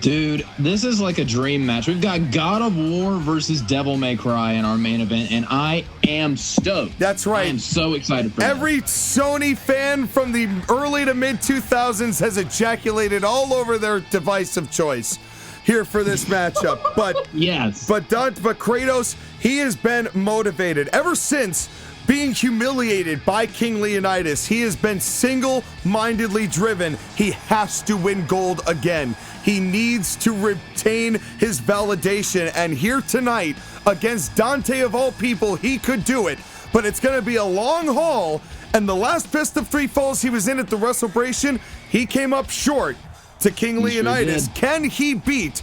Dude, this is like a dream match. We've got God of War versus Devil May Cry in our main event, and I am stoked. That's right. I am so excited for Every Sony fan from the early to mid 2000s has ejaculated all over their device of choice here for this matchup. But yes. But Kratos, he has been motivated ever since being humiliated by King Leonidas. He has been single-mindedly driven. He has to win gold again. He needs to retain his validation, and here tonight against Dante of all people, he could do it, but it's going to be a long haul. And the last best of 3 falls he was in at the WrestleBration, he came up short to King Leonidas. Sure. Can he beat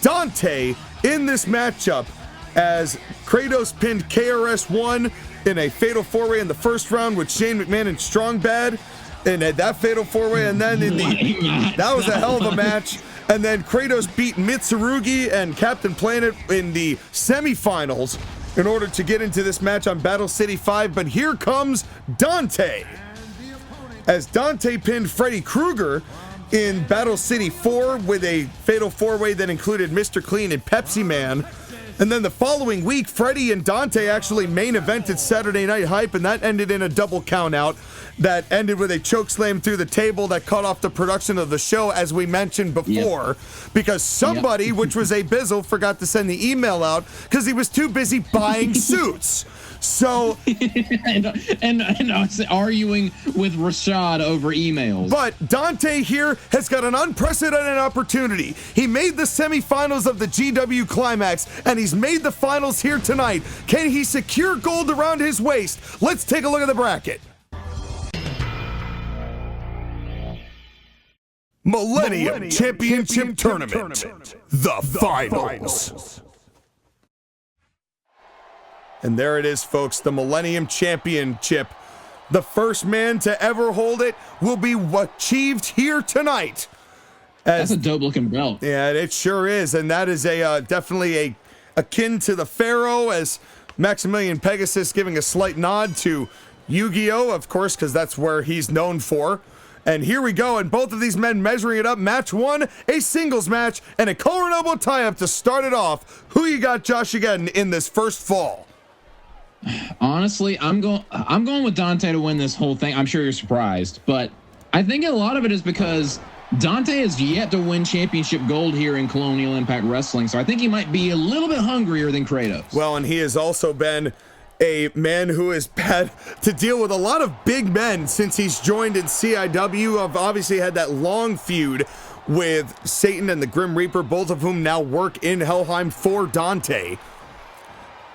Dante in this matchup, as Kratos pinned KRS-One in a fatal 4-way in the first round with Shane McMahon and Strong Bad, and that fatal 4-way, and then that was a hell of a match. And then Kratos beat Mitsurugi and Captain Planet in the semifinals in order to get into this match on Battle City 5. But here comes Dante, as Dante pinned Freddy Krueger in Battle City 4 with a fatal 4-way that included Mr. Clean and Pepsi Man. And then the following week, Freddy and Dante actually main evented Saturday Night Hype, and that ended in a double count out that ended with a chokeslam through the table that cut off the production of the show, as we mentioned before, because somebody, which was Abizzle, forgot to send the email out because he was too busy buying suits. So and arguing with Ri'saad over emails. But Dante here has got an unprecedented opportunity. He made the semifinals of the GW Climax, and he's made the finals here tonight. Can he secure gold around his waist? Let's take a look at the bracket. Millennium Championship Tournament, the finals. And there it is, folks, the Millennium Championship. The first man to ever hold it will be achieved here tonight That's a dope looking belt. Yeah, it sure is, and that is a definitely a akin to the Pharaoh, as Maximilian Pegasus giving a slight nod to Yu-Gi-Oh, of course, because that's where he's known for. And here we go, and both of these men measuring it up. Match one, a singles match, and a collar elbow tie-up to start it off. Who you got, JOSHAGEDDON, in this first fall? Honestly, I'm going with Dante to win this whole thing. I'm sure you're surprised, but I think a lot of it is because Dante has yet to win championship gold here in Colonial Impact Wrestling, so I think he might be a little bit hungrier than Kratos. Well, and he has also been a man who has had to deal with a lot of big men since he's joined in CIW. I've obviously had that long feud with Satan and the Grim Reaper, both of whom now work in Helheim for Dante.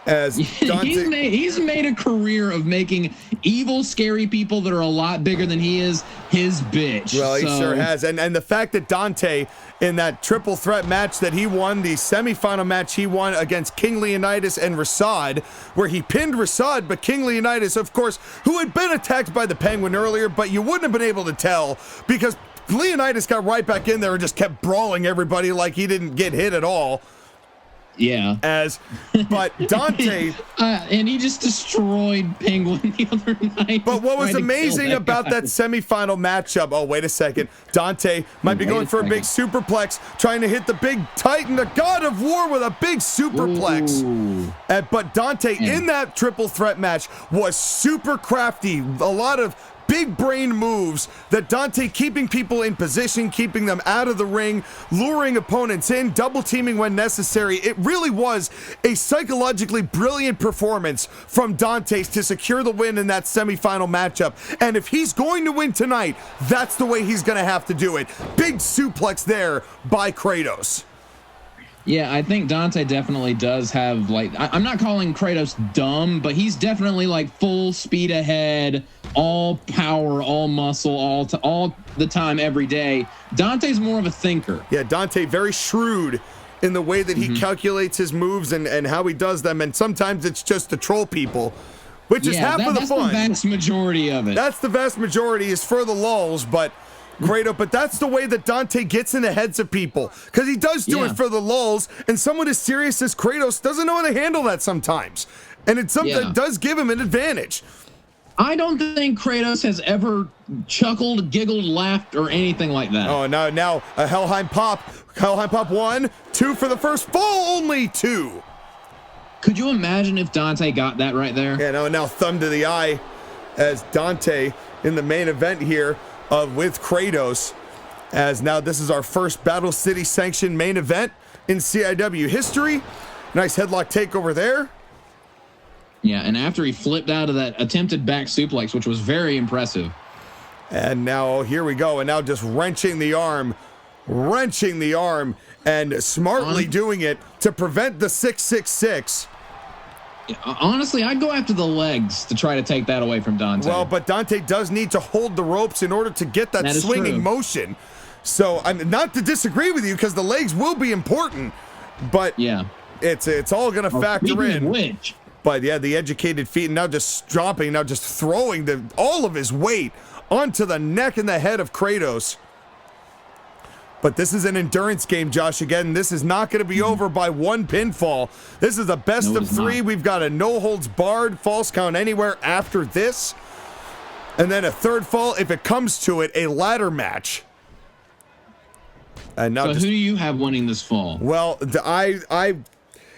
As Dante, he's made a career of making evil, scary people that are a lot bigger than he is his bitch. Well, he sure has. And the fact that Dante, in that triple threat match that he won, the semifinal match he won against King Leonidas and Ri'saad, where he pinned Ri'saad, but King Leonidas, of course, who had been attacked by the Penguin earlier, but you wouldn't have been able to tell because Leonidas got right back in there and just kept brawling everybody like he didn't get hit at all. Yeah. But Dante... and he just destroyed Penguin the other night. But what was amazing about that semifinal matchup... Oh, wait a second. Dante might be going for a big superplex, trying to hit the big Titan, the God of War, with a big superplex. But Dante, in that triple threat match, was super crafty. A lot of big brain moves that Dante keeping people in position, keeping them out of the ring, luring opponents in, double teaming when necessary. It really was a psychologically brilliant performance from Dante to secure the win in that semifinal matchup. And if he's going to win tonight, that's the way he's going to have to do it. Big suplex there by Kratos. Yeah, I think Dante definitely does have, like, I'm not calling Kratos dumb, but he's definitely like full speed ahead, all power, all muscle, all the time, every day. Dante's more of a thinker. Yeah, Dante very shrewd in the way that he calculates his moves and how he does them, and sometimes it's just to troll people, which is half of the fun. That's the vast majority of it. That's the vast majority, is for the lulz, but that's the way that Dante gets in the heads of people, because he does do it for the lulz, and someone as serious as Kratos doesn't know how to handle that sometimes, and it's something that does give him an advantage. I don't think Kratos has ever chuckled, giggled, laughed, or anything like that. Oh, now a Helheim Pop 1, 2 for the first fall, only 2. Could you imagine if Dante got that right there? Yeah, now thumb to the eye as Dante in the main event here with Kratos, as now this is our first Battle City sanctioned main event in CIW history. Nice headlock takeover there. Yeah, and after he flipped out of that attempted back suplex, which was very impressive. And now here we go, and now just wrenching the arm, and smartly doing it to prevent the 666. Honestly, I'd go after the legs to try to take that away from Dante. Well, but Dante does need to hold the ropes in order to get that swinging motion. So I'm not to disagree with you, because the legs will be important, but yeah, it's all going to factor in. Which? But yeah, the educated feet, and now just dropping, now just throwing all of his weight onto the neck and the head of Kratos. But this is an endurance game, Josh. Again, this is not going to be over by one pinfall. This is a best of 3. We've got a no-holds-barred false count anywhere after this. And then a third fall, if it comes to it, a ladder match. And now so who do you have winning this fall? Well,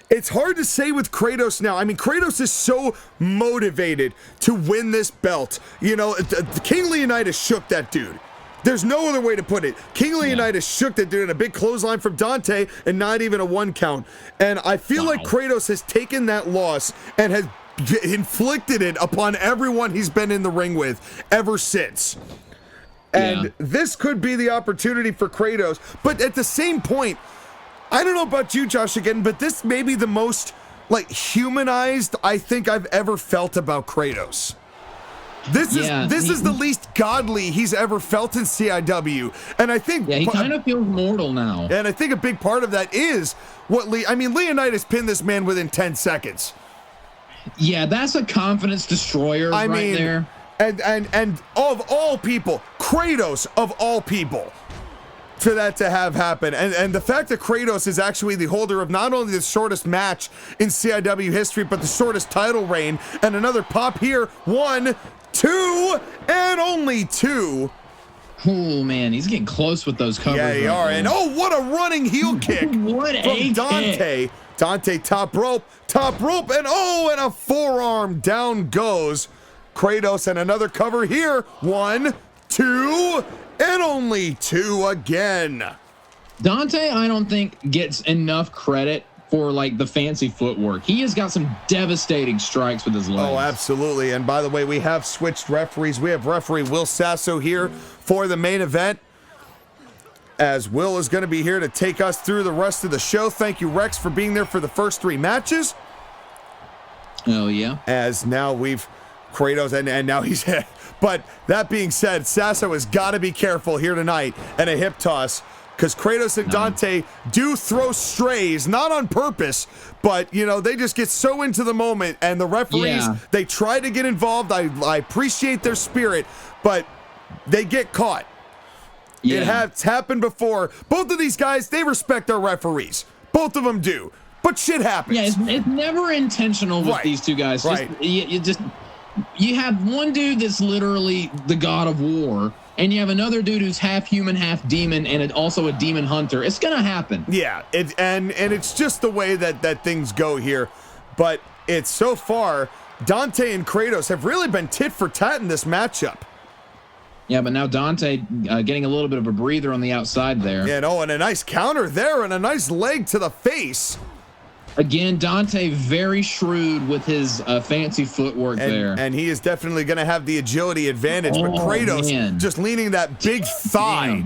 it's hard to say with Kratos now. I mean, Kratos is so motivated to win this belt. You know, King Leonidas shook that dude. There's no other way to put it. King Leonidas shook that dude in a big clothesline from Dante, and not even a 1 count. And I feel like Kratos has taken that loss and has inflicted it upon everyone he's been in the ring with ever since. And this could be the opportunity for Kratos. But at the same point, I don't know about you, Josh, again, but this may be the most, like, humanized I think I've ever felt about Kratos. This is the least godly he's ever felt in CIW, and I think he kind of feels mortal now. And I think a big part of that is Leonidas pinned this man within 10 seconds. Yeah, that's a confidence destroyer there. And of all people, Kratos of all people, for that to have happened. And the fact that Kratos is actually the holder of not only the shortest match in CIW history, but the shortest title reign. And another pop here. 1, 2, and only 2. Oh, man, he's getting close with those covers. Yeah, they are. And oh, what a running heel kick from Dante. Dante top rope, and oh, and a forearm. Down goes Kratos, and another cover here. 1, 2, and only 2 again. Dante, I don't think gets enough credit for like the fancy footwork. He has got some devastating strikes with his legs. Oh, absolutely. And by the way, we have switched referees. We have referee Will Sasso here for the main event, as Will is going to be here to take us through the rest of the show. Thank you, Rex, for being there for the first 3 matches. Oh, yeah. As now we've Kratos, and now he's but that being said, Sasso has got to be careful here tonight and a hip toss, because Kratos and Dante do throw strays, not on purpose, but, you know, they just get so into the moment, and the referees, they try to get involved. I appreciate their spirit, but they get caught. Yeah. It has happened before. Both of these guys, they respect their referees. Both of them do. But shit happens. Yeah, it's never intentional with these two guys. You have one dude that's literally the god of war, and you have another dude who's half human, half demon, and also a demon hunter. It's gonna happen. Yeah, and it's just the way that things go here. But it's so far, Dante and Kratos have really been tit for tat in this matchup. Yeah, but now Dante getting a little bit of a breather on the outside there. Yeah, and a nice counter there, and a nice leg to the face. Again, Dante very shrewd with his fancy footwork there. And he is definitely going to have the agility advantage. But Kratos just leaning that big thigh,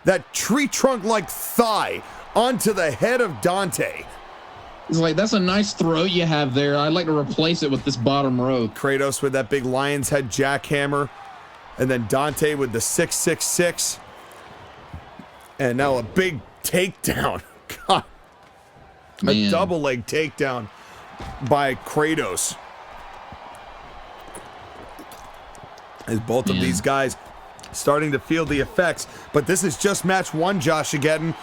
that tree trunk-like thigh, onto the head of Dante. It's like, that's a nice throat you have there. I'd like to replace it with this bottom row. Kratos with that big lion's head jackhammer. And then Dante with the 666. And now a big takedown. God. A double leg takedown by Kratos. As both of these guys starting to feel the effects. But this is just match 1, JOSHAGEDDON.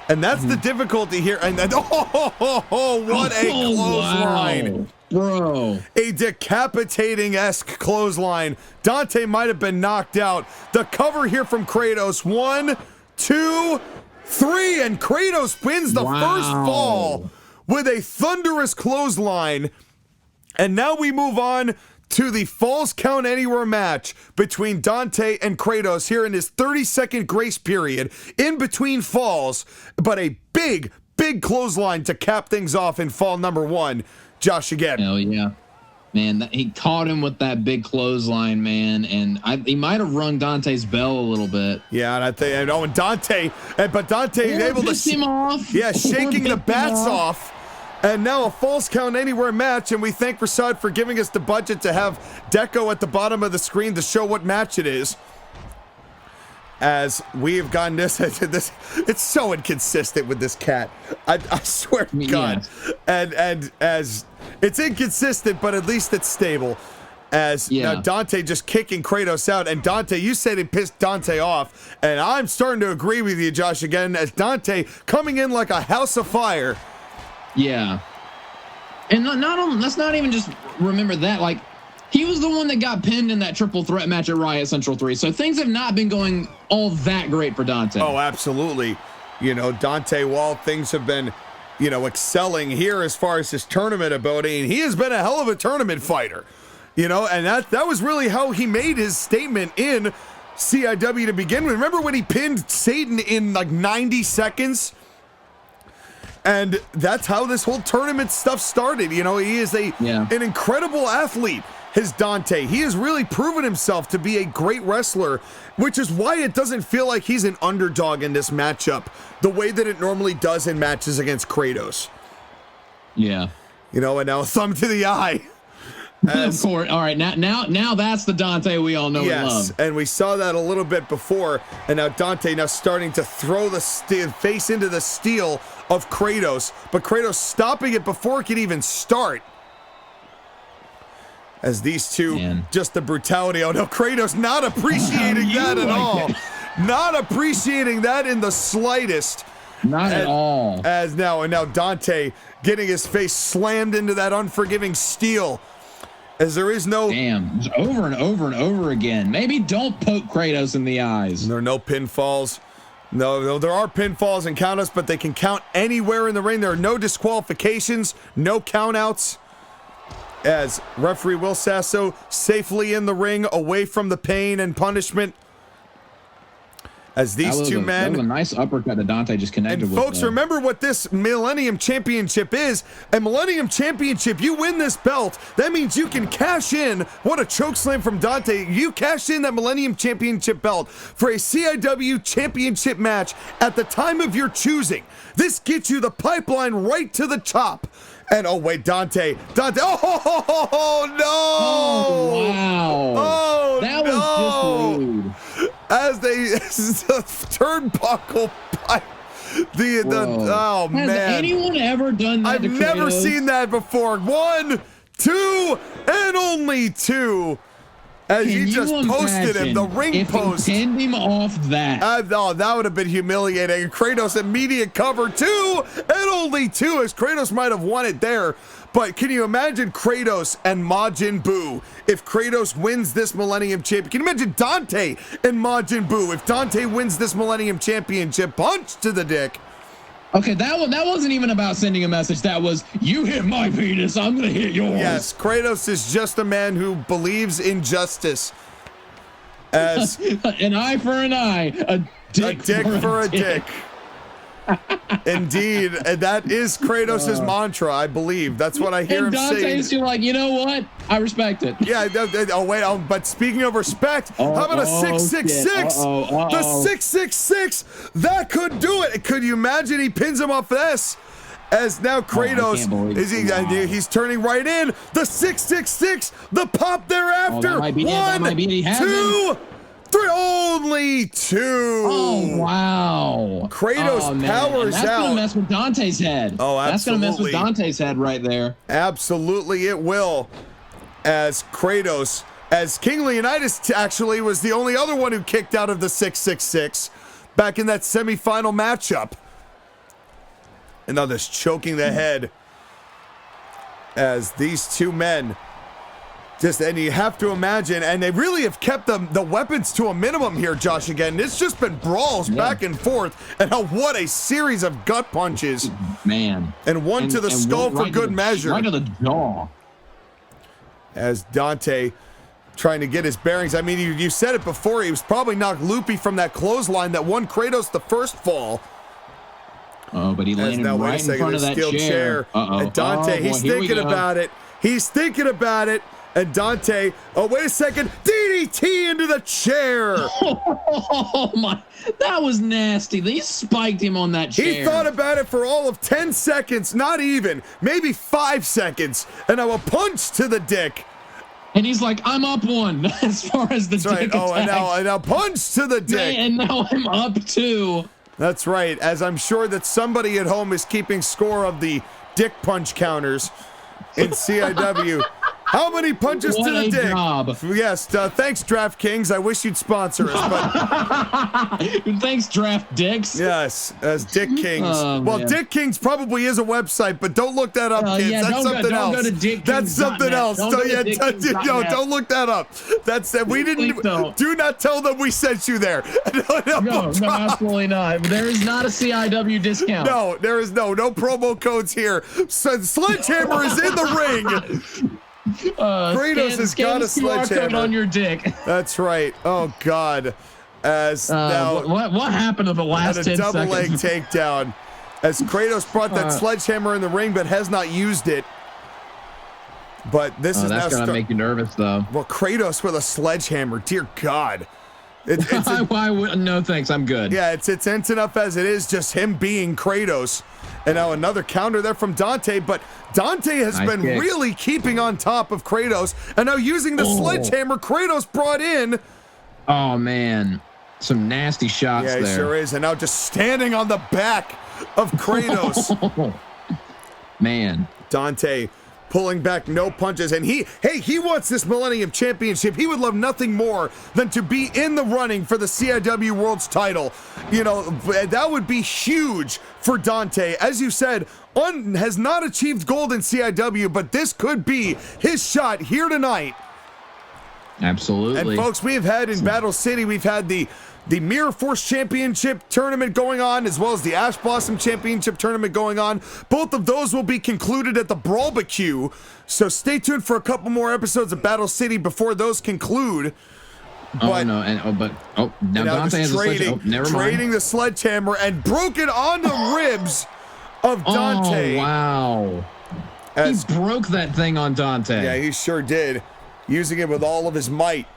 And that's the difficulty here. And then, what a clothesline. Bro. A decapitating-esque clothesline. Dante might have been knocked out. The cover here from Kratos. 1, 2, 3, and Kratos wins the first fall with a thunderous clothesline. And now we move on to the Falls Count Anywhere match between Dante and Kratos here in his 30-second grace period in between falls, but a big clothesline to cap things off in fall number 1. JOSHAGEDDON. Hell yeah. Man, he caught him with that big clothesline, man, and he might have rung Dante's bell a little bit. Yeah, and I think, and Dante is able to him off. Yeah, shaking the bats off. And now a Falls Count Anywhere match, and we thank Ri'saad for giving us the budget to have Deco at the bottom of the screen to show what match it is. As we have gotten this, it's so inconsistent with this cat. I swear to God. And as it's inconsistent, but at least it's stable. As now Dante just kicking Kratos out, and Dante, you said it pissed Dante off, and I'm starting to agree with you, Josh, again, as Dante coming in like a house of fire. Yeah. And let's not even just remember that, like, he was the one that got pinned in that triple threat match at Riot Central 3. So things have not been going all that great for Dante. Oh, absolutely. You know, Dante, while things have been, you know, excelling here as far as his tournament ability, and he has been a hell of a tournament fighter. You know, and that was really how he made his statement in CIW to begin with. Remember when he pinned Satan in like 90 seconds? And that's how this whole tournament stuff started. You know, he is an incredible athlete. His Dante, he has really proven himself to be a great wrestler, which is why it doesn't feel like he's an underdog in this matchup the way that it normally does in matches against Kratos. Yeah. You know, and now a thumb to the eye. Of course. All right, now that's the Dante we all know and love. Yes, and we saw that a little bit before, and now Dante now starting to throw the face into the steel of Kratos, but Kratos stopping it before it could even start. As these two, just the brutality. Oh no, Kratos not appreciating that at all. not appreciating that in the slightest. Not at all. And now Dante getting his face slammed into that unforgiving steel. As there is no... Damn. Just over and over and over again. Maybe don't poke Kratos in the eyes. There are no pinfalls. No, there are pinfalls and countouts, but they can count anywhere in the ring. There are no disqualifications, no countouts. As referee Will Sasso safely in the ring, away from the pain and punishment. As these two men... That was a nice uppercut that Dante just connected with. And folks, remember what this Millennium Championship is. A Millennium Championship, you win this belt, that means you can cash in. What a chokeslam from Dante. You cash in that Millennium Championship belt for a CIW Championship match at the time of your choosing. This gets you the pipeline right to the top. And oh wait, Dante, oh no! Oh wow! Oh that no! Was just rude. As the turnbuckle pipe, oh man! Has anyone ever done that? I've never seen that before. 1, 2, and only 2. As he just posted him, the ring post. If he pinned him off that. Oh, that would have been humiliating. Kratos immediate cover 2 and only 2, as Kratos might have won it there. But can you imagine Kratos and Majin Buu if Kratos wins this Millennium Championship? Can you imagine Dante and Majin Buu if Dante wins this Millennium Championship? Punch to the dick. Okay, that wasn't even about sending a message. That was, you hit my penis, I'm gonna hit yours. Yes, Kratos is just a man who believes in justice. As an eye for an eye, a dick for a dick. Indeed, and that is Kratos' mantra, I believe. That's what I hear him saying. And Dante's like, you know what? I respect it. Yeah, but speaking of respect, how about a 666? The 666, that could do it. Could you imagine he pins him off this? As now Kratos, he's turning right in. The 666, the pop thereafter. 1, 2, 3, only 2. Oh, wow. Kratos powers out. That's going to mess with Dante's head. Oh, absolutely. That's going to mess with Dante's head right there. Absolutely it will. As Kratos, as King Leonidas actually was the only other one who kicked out of the 666 back in that semifinal matchup. And now this choking the head as these two men and you have to imagine, and they really have kept the weapons to a minimum here, Josh, again. It's just been brawls back and forth, and what a series of gut punches. Man. And one to the skull for good measure. Right to the jaw. As Dante trying to get his bearings. I mean, you said it before, he was probably knocked loopy from that clothesline that won Kratos the first fall. Oh, but he landed right in front of that chair. And Dante, he's thinking about it. He's thinking about it. And Dante, oh, wait a second, DDT into the chair. Oh, my, that was nasty. They spiked him on that chair. He thought about it for all of 10 seconds, not even, maybe 5 seconds. And now a punch to the dick. And he's like, I'm up 1 as far as the dick attack. And now punch to the dick. And now I'm up 2. That's right, as I'm sure that somebody at home is keeping score of the dick punch counters in CIW. How many punches to the dick? Job. Yes, thanks, DraftKings. I wish you'd sponsor us, but thanks, Draft Dicks. Yes, as Dick Kings. Well, man. Dick Kings probably is a website, but don't look that up, kids. Yeah, that's something else. Go to Dick That's something else. Don't look that up. That's that. We didn't. So. Do not tell them we sent you there. No, absolutely not. There is not a CIW discount. No, there is no promo codes here. So Sledgehammer is in the ring. Kratos has got a sledgehammer on your dick. That's right. Oh God. As now, what happened to the last 10 seconds? A double leg takedown. As Kratos brought that sledgehammer in the ring, but has not used it. But this is that's gonna make you nervous, though. Well, Kratos with a sledgehammer, dear God. Why wouldn't? No, thanks. I'm good. Yeah, it's intense enough as it is, just him being Kratos. And now another counter there from Dante, but Dante has been really keeping on top of Kratos, and now using the sledgehammer Kratos brought in. Oh, man. Some nasty shots there. Yeah, he sure is. And now just standing on the back of Kratos. Man. Dante pulling back no punches. And he wants this Millennium Championship. He would love nothing more than to be in the running for the CIW World's title. You know, that would be huge for Dante. As you said, has not achieved gold in CIW, but this could be his shot here tonight. Absolutely. And folks, we've had in Battle City, we've had the Mirror Force Championship Tournament going on, as well as the Ash Blossom Championship Tournament going on. Both of those will be concluded at the Brawlbarbecue, so stay tuned for a couple more episodes of Battle City before those conclude. Now Dante has trading the sledgehammer and broke it on the ribs of Dante. Oh, wow. He broke that thing on Dante. Yeah, he sure did, using it with all of his might.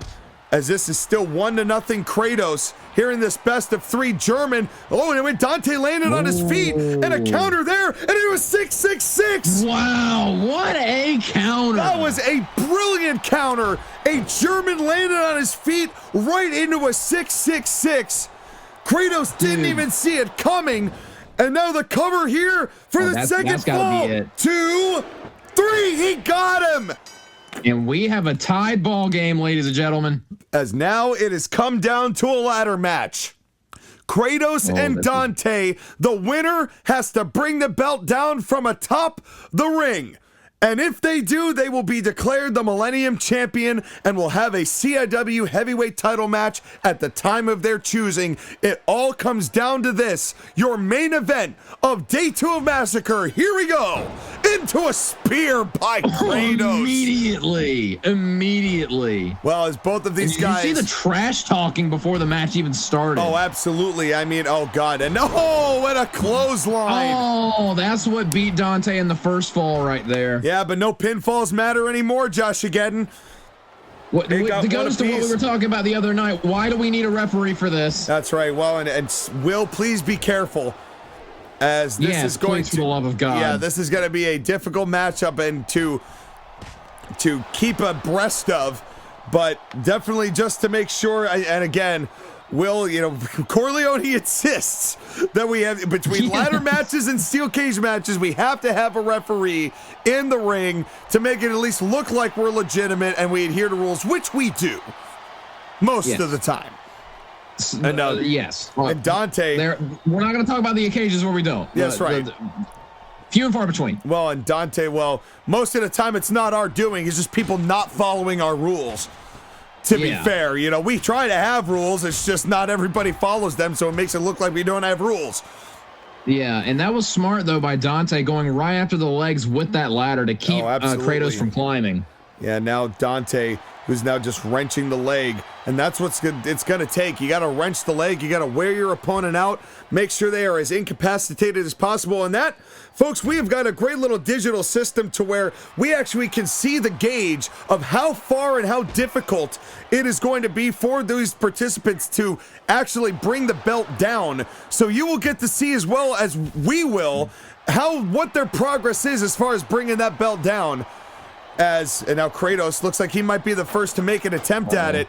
As this is still 1-0 Kratos here in this best of 3 German. Oh, and when Dante landed on his feet and a counter there, and it was 666. Wow, what a counter. That was a brilliant counter. A German landed on his feet right into a 666. Kratos didn't even see it coming. And now the cover here for the second fall. 2, 3, he got him. And we have a tied ball game, ladies and gentlemen. As now it has come down to a ladder match. Kratos and Dante, the winner has to bring the belt down from atop the ring. And if they do, they will be declared the Millennium Champion and will have a CIW heavyweight title match at the time of their choosing. It all comes down to this, your main event of Day 2 of Massacre. Here we go. Into a spear by Kratos. Immediately. Well, as both of these guys... You see the trash talking before the match even started. Oh, absolutely. I mean, oh, God. And what a clothesline. Oh, that's what beat Dante in the first fall right there. Yeah, but no pinfalls matter anymore, JOSHAGEDDON. It goes to what we were talking about the other night. Why do we need a referee for this? That's right. Well, and Will, please be careful. As this is going to, for the love of God. Yeah, this is going to be a difficult matchup and to keep abreast of, but definitely just to make sure. And again, Will, Corleone insists that we have between ladder matches and steel cage matches, we have to have a referee in the ring to make it at least look like we're legitimate and we adhere to rules, which we do most of the time. And yes. And Dante. We're not going to talk about the occasions where we don't. That's right. Few and far between. Well, and Dante, most of the time it's not our doing. It's just people not following our rules. To be fair, we try to have rules. It's just not everybody follows them, so it makes it look like we don't have rules. Yeah, and that was smart, though, by Dante going right after the legs with that ladder to keep Kratos from climbing. Yeah, now Dante, who's now just wrenching the leg, and that's what's it's going to take. You got to wrench the leg. You got to wear your opponent out, make sure they are as incapacitated as possible. And that, folks, we have got a great little digital system to where we actually can see the gauge of how far and how difficult it is going to be for these participants to actually bring the belt down. So you will get to see, as well as we will, what their progress is as far as bringing that belt down. And now Kratos looks like he might be the first to make an attempt at it.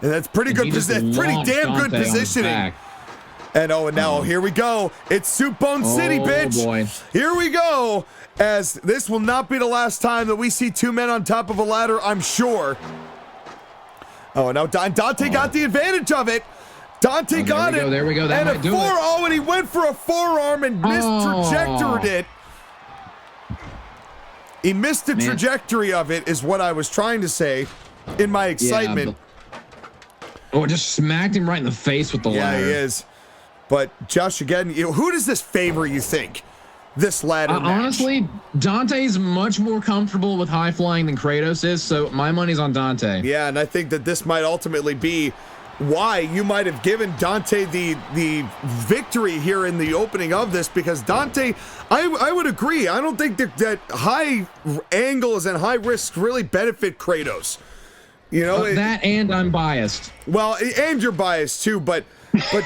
And that's pretty good, pretty damn good positioning. And now here we go. It's Soup Bone City, bitch. Boy. Here we go. As this will not be the last time that we see two men on top of a ladder, I'm sure. Oh, now Dante got the advantage of it. Dante got it. There we go. That and and he went for a forearm and mistrajectoried it. He missed the trajectory of it, is what I was trying to say in my excitement. It just smacked him right in the face with the ladder. Yeah, he is. But JOSHAGEDDON, who does this favor, you think? This ladder match? Honestly, Dante's much more comfortable with high flying than Kratos is, so my money's on Dante. Yeah, and I think that this might ultimately be why you might have given Dante the victory here in the opening of this, because Dante, I would agree. I don't think that high angles and high risks really benefit Kratos. That and I'm biased. Well, and you're biased too, but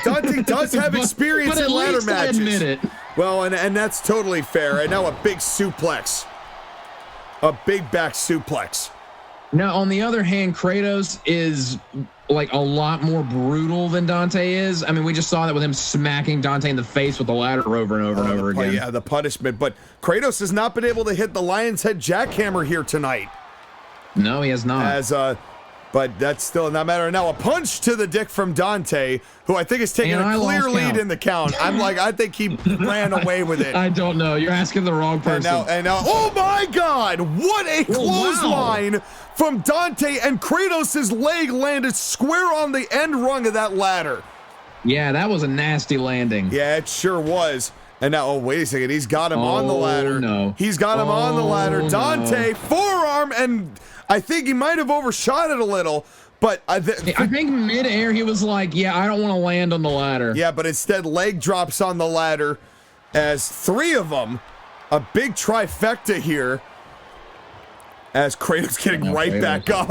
Dante does have experience in ladder matches. Admit it. Well, and that's totally fair. And now a big suplex. A big back suplex. Now, on the other hand, Kratos is like a lot more brutal than Dante is. I mean, we just saw that with him smacking Dante in the face with the ladder over and over and over again. Yeah, the punishment. But Kratos has not been able to hit the Lion's Head jackhammer here tonight. No, he has not. But that's still not matter. Now a punch to the dick from Dante, who I think is taking a clear lead in the count. I think he ran away with it. I don't know. You're asking the wrong person. And now, oh my God! What a clothesline from Dante, and Kratos' leg landed square on the end rung of that ladder. Yeah, that was a nasty landing. Yeah, it sure was. And now, oh, wait a second. He's got him on the ladder. No. He's got him on the ladder. Dante, forearm, and I think he might have overshot it a little, but I think midair he was like, yeah, I don't want to land on the ladder. Yeah, but instead leg drops on the ladder as three of them, a big trifecta here, as Kratos getting right back up.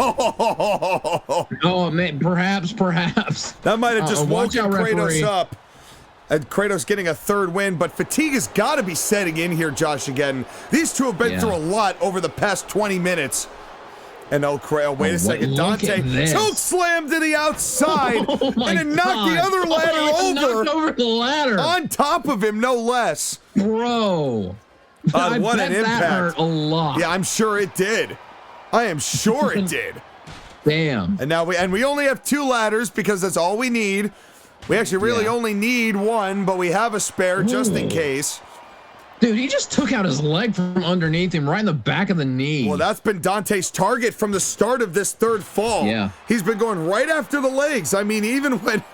Oh, man, perhaps. That might have just woken Kratos up. And Kratos getting a third win, but fatigue has got to be setting in here, JOSHAGEDDON. These two have been through a lot over the past 20 minutes. And wait a second, Dante choke slam to the outside, and it knocked the other ladder over the ladder on top of him, no less. Bro, what an impact! That hurt a lot. Yeah, I'm sure it did. I am sure it did. Damn. And now we only have 2 ladders because that's all we need. We actually really only need 1, but we have a spare just in case. Dude, he just took out his leg from underneath him, right in the back of the knee. Well, that's been Dante's target from the start of this third fall. Yeah. He's been going right after the legs. I mean, even when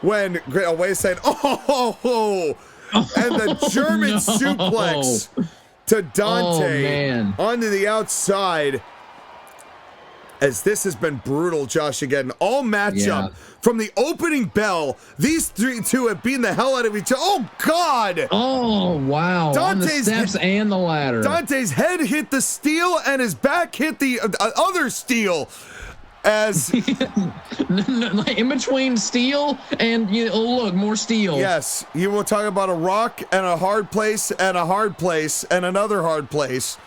wait a second, and the German suplex to Dante onto the outside. As this has been brutal, JOSHAGEDDON. All matchup from the opening bell. These two have beaten the hell out of each other. Oh, God. Oh, wow. On the steps and the ladder. Dante's head hit the steel and his back hit the other steel. As in between steel and look, more steel. Yes, you will talk about a rock and a hard place and a hard place and another hard place.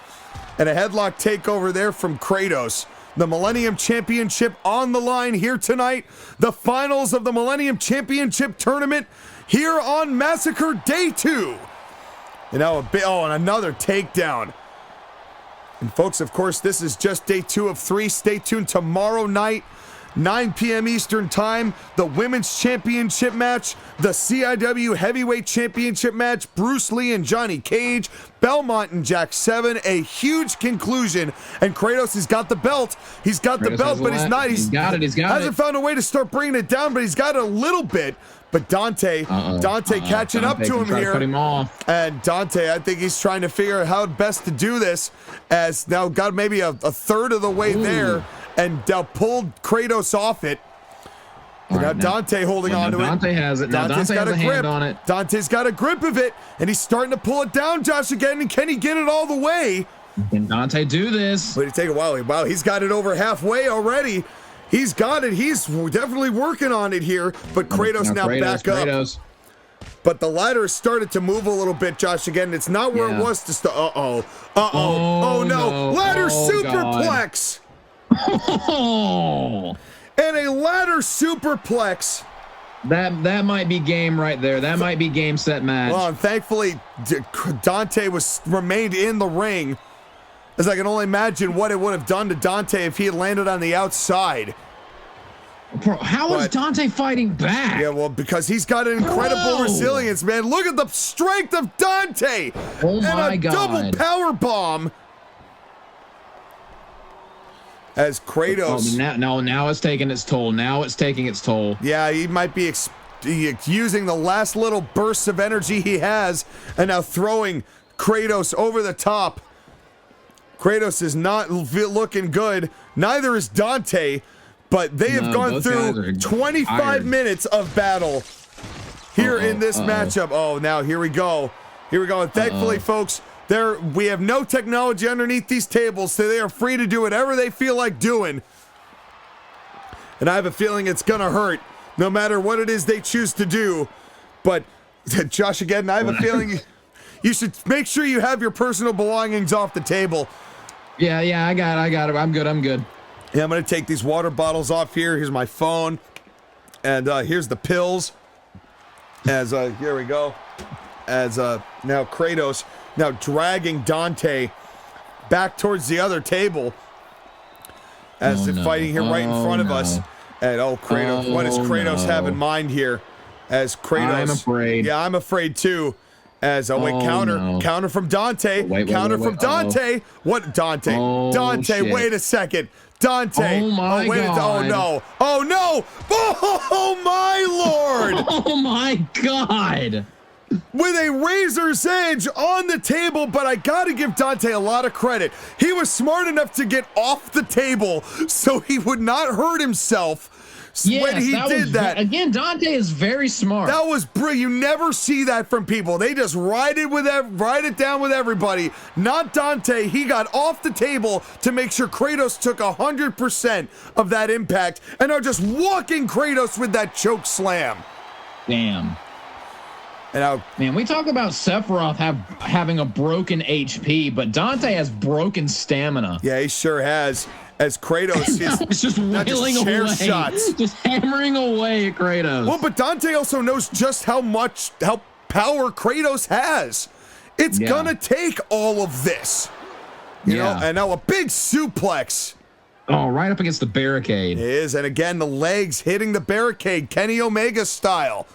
And a headlock takeover there from Kratos. The Millennium Championship on the line here tonight. The finals of the Millennium Championship Tournament here on Massacre Day 2. And now and another takedown. And folks, of course, this is just Day 2 of 3. Stay tuned tomorrow night, 9 p.m. Eastern Time, the Women's Championship match, the CIW Heavyweight Championship match, Bruce Lee and Johnny Cage, Belmont and Jack 7, a huge conclusion, and Kratos has got the belt. He's got the belt, but he's hasn't found a way to start bringing it down, but he's got it a little bit. But Dante catching up to him here. Cut him off. And Dante, I think he's trying to figure out how best to do this, as now got maybe a third of the way there, and pulled Kratos off it. And now Dante holding on to it. Dante has it. Now Dante has a hand on it. Dante's got a grip of it, and he's starting to pull it down, JOSHAGEDDON. And can he get it all the way? Can Dante do this? Wait, take a while. Wow, he's got it over halfway already. He's got it. He's definitely working on it here. But Kratos now back up. But the ladder started to move a little bit, JOSHAGEDDON. It's not where it was to start. Oh no. Ladder superplex. And a ladder superplex. That might be game right there. That might be game, set, match. Well, and thankfully, Dante remained in the ring, as I can only imagine what it would have done to Dante if he had landed on the outside. Bro, how is Dante fighting back? Yeah, well, because he's got an incredible resilience, man. Look at the strength of Dante. Oh my God. Double power bomb. As Kratos. Now it's taking its toll. Now it's taking its toll. Yeah, he might be using the last little bursts of energy he has, and now throwing Kratos over the top. Kratos is not looking good. Neither is Dante, but they have gone through 25 minutes of battle here in this matchup. Oh, now here we go. Here we go. And thankfully, folks, we have no technology underneath these tables, so they are free to do whatever they feel like doing. And I have a feeling it's going to hurt, no matter what it is they choose to do. But, JOSHAGEDDON, I have a feeling you should make sure you have your personal belongings off the table. Yeah, I got it. I'm good. Yeah, I'm going to take these water bottles off here. Here's my phone. And here's the pills. As, here we go. As, now Kratos, now dragging Dante back towards the other table. As they're fighting here right in front of us. And, Kratos, what does Kratos have in mind here? As Kratos. I'm afraid. Yeah, I'm afraid too. As, counter from Dante. Wait, from Dante. What, Dante? Dante, shit. Wait a second. Dante. Oh my Oh God. no. Oh no. Oh my Lord. Oh my God. With a razor's edge on the table, but I gotta give Dante a lot of credit. He was smart enough to get off the table so he would not hurt himself. When he did that. Again, Dante is very smart. That was brilliant. You never see that from people. They just ride it down with everybody. Not Dante. He got off the table to make sure Kratos took 100% of that impact and are just walking Kratos with that choke slam. Damn. And man, we talk about Sephiroth having a broken HP, but Dante has broken stamina. Yeah, he sure has. As Kratos is just wailing away, shots. just hammering away at Kratos. Well, but Dante also knows just how power Kratos has. It's gonna take all of this, you know. And now a big suplex. Oh, right up against the barricade. It is, and again the legs hitting the barricade, Kenny Omega style.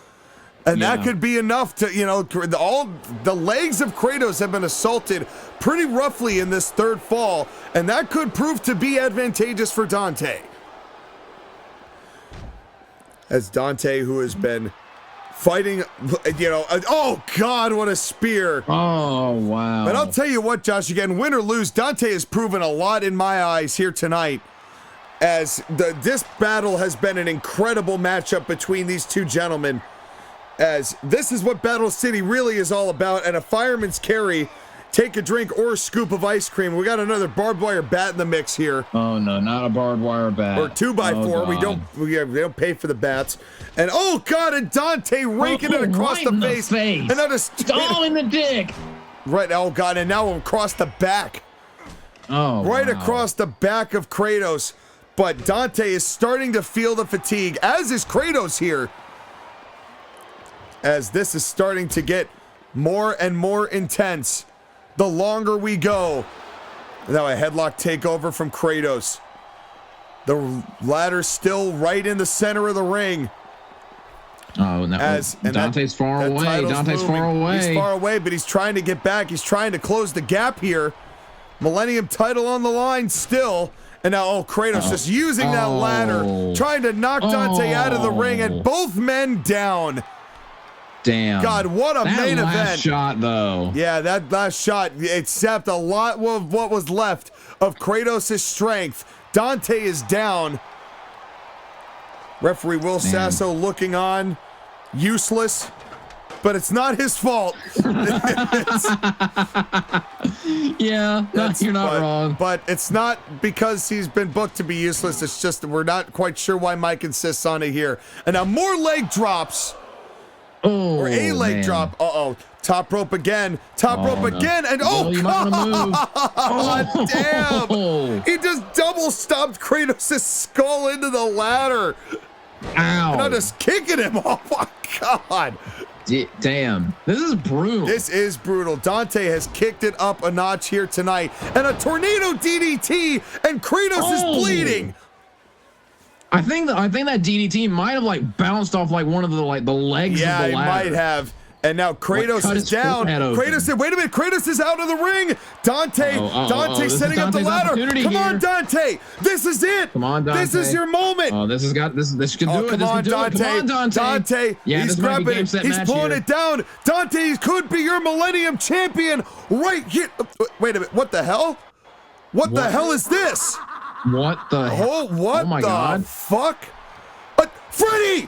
And that could be enough to, you know, all the legs of Kratos have been assaulted pretty roughly in this third fall, and that could prove to be advantageous for Dante. As Dante, who has been fighting, you know, oh God, what a spear. Oh, wow. But I'll tell you what, Josh, again, win or lose, Dante has proven a lot in my eyes here tonight, as this battle has been an incredible matchup between these two gentlemen. As this is what Battle City really is all about, and a fireman's carry, take a drink or a scoop of ice cream. We got another barbed wire bat in the mix here. Oh no, not a barbed wire bat. Or 2x4. We don't pay for the bats. And oh God, and Dante raking it across the face. And that is all in the dick. Right, oh God, and now across the back. Oh, right across the back of Kratos. But Dante is starting to feel the fatigue, as is Kratos here. As this is starting to get more and more intense the longer we go. Now a headlock takeover from Kratos. The ladder still right in the center of the ring. Oh, no. Dante's far away. Dante's far away. He's far away, but he's trying to get back. He's trying to close the gap here. Millennium title on the line still. And now, Kratos just using that ladder, trying to knock Dante out of the ring, and both men down. Damn. God, what a main event. That last shot, though. Yeah, that last shot, it sapped a lot of what was left of Kratos' strength. Dante is down. Referee Will Sasso looking on, useless, but it's not his fault. Yeah, you're not wrong. But it's not because he's been booked to be useless. It's just that we're not quite sure why Mike insists on it here. And now more leg drops. Or a leg drop. Top rope again. Top rope again. And God damn. He just double stomped Kratos' skull into the ladder. Ow. And I'm just kicking him. Oh my God. Damn. This is brutal. This is brutal. Dante has kicked it up a notch here tonight. And a tornado DDT, and Kratos is bleeding. I think that DDT might have bounced off one of the legs of the ladder. Yeah, it might have. And now Kratos is down. Kratos said, wait a minute, Kratos is out of the ring. Dante setting up the ladder. Come on, Dante. This is it. Come on, Dante. This is your moment. Oh, this can do it. Come on, Dante. Come on, Dante. Dante, yeah, he's grabbing it. He's pulling it down. Dante could be your Millennium Champion right here. Wait a minute. What the hell? What the hell is this? What the hell? What my the God. fuck? Freddy!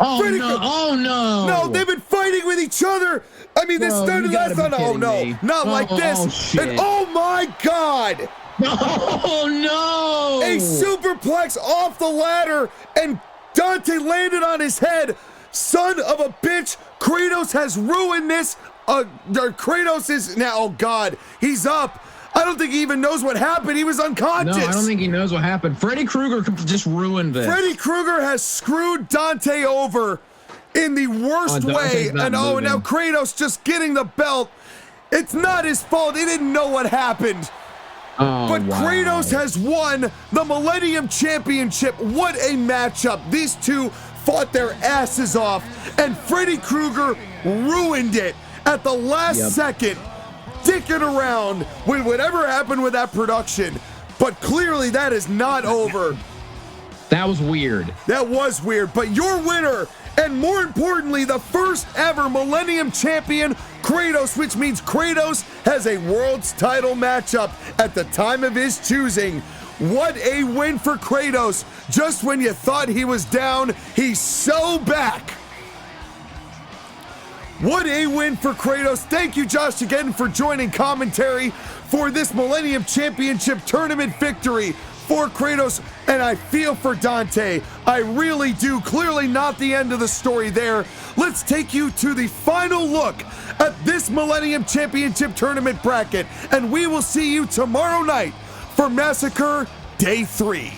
Oh, Freddy, no. Oh, no. No, they've been fighting with each other. I mean, this started last time. Oh, no. Not like this. Oh, shit. And, oh, my God. Oh, no. A superplex off the ladder, and Dante landed on his head. Son of a bitch. Kratos has ruined this. Kratos is now, oh, God. He's up. I don't think he even knows what happened. He was unconscious. No, I don't think he knows what happened. Freddy Krueger just ruined this. Freddy Krueger has screwed Dante over in the worst way. And now Kratos just getting the belt. It's not his fault. He didn't know what happened. But Kratos has won the Millennium Championship. What a matchup. These two fought their asses off, and Freddy Krueger ruined it at the last second, dicking around with whatever happened with that production. But clearly that is not over. That was weird. That was weird, but your winner, and more importantly, the first ever Millennium Champion, Kratos, which means Kratos has a world's title matchup at the time of his choosing. What a win for Kratos. Just when you thought he was down, he's so back. What a win for Kratos. Thank you, JOSHAGEDDON, for joining commentary for this Millennium Championship Tournament victory for Kratos, and I feel for Dante. I really do. Clearly not the end of the story there. Let's take you to the final look at this Millennium Championship Tournament bracket, and we will see you tomorrow night for Massacre Day 3.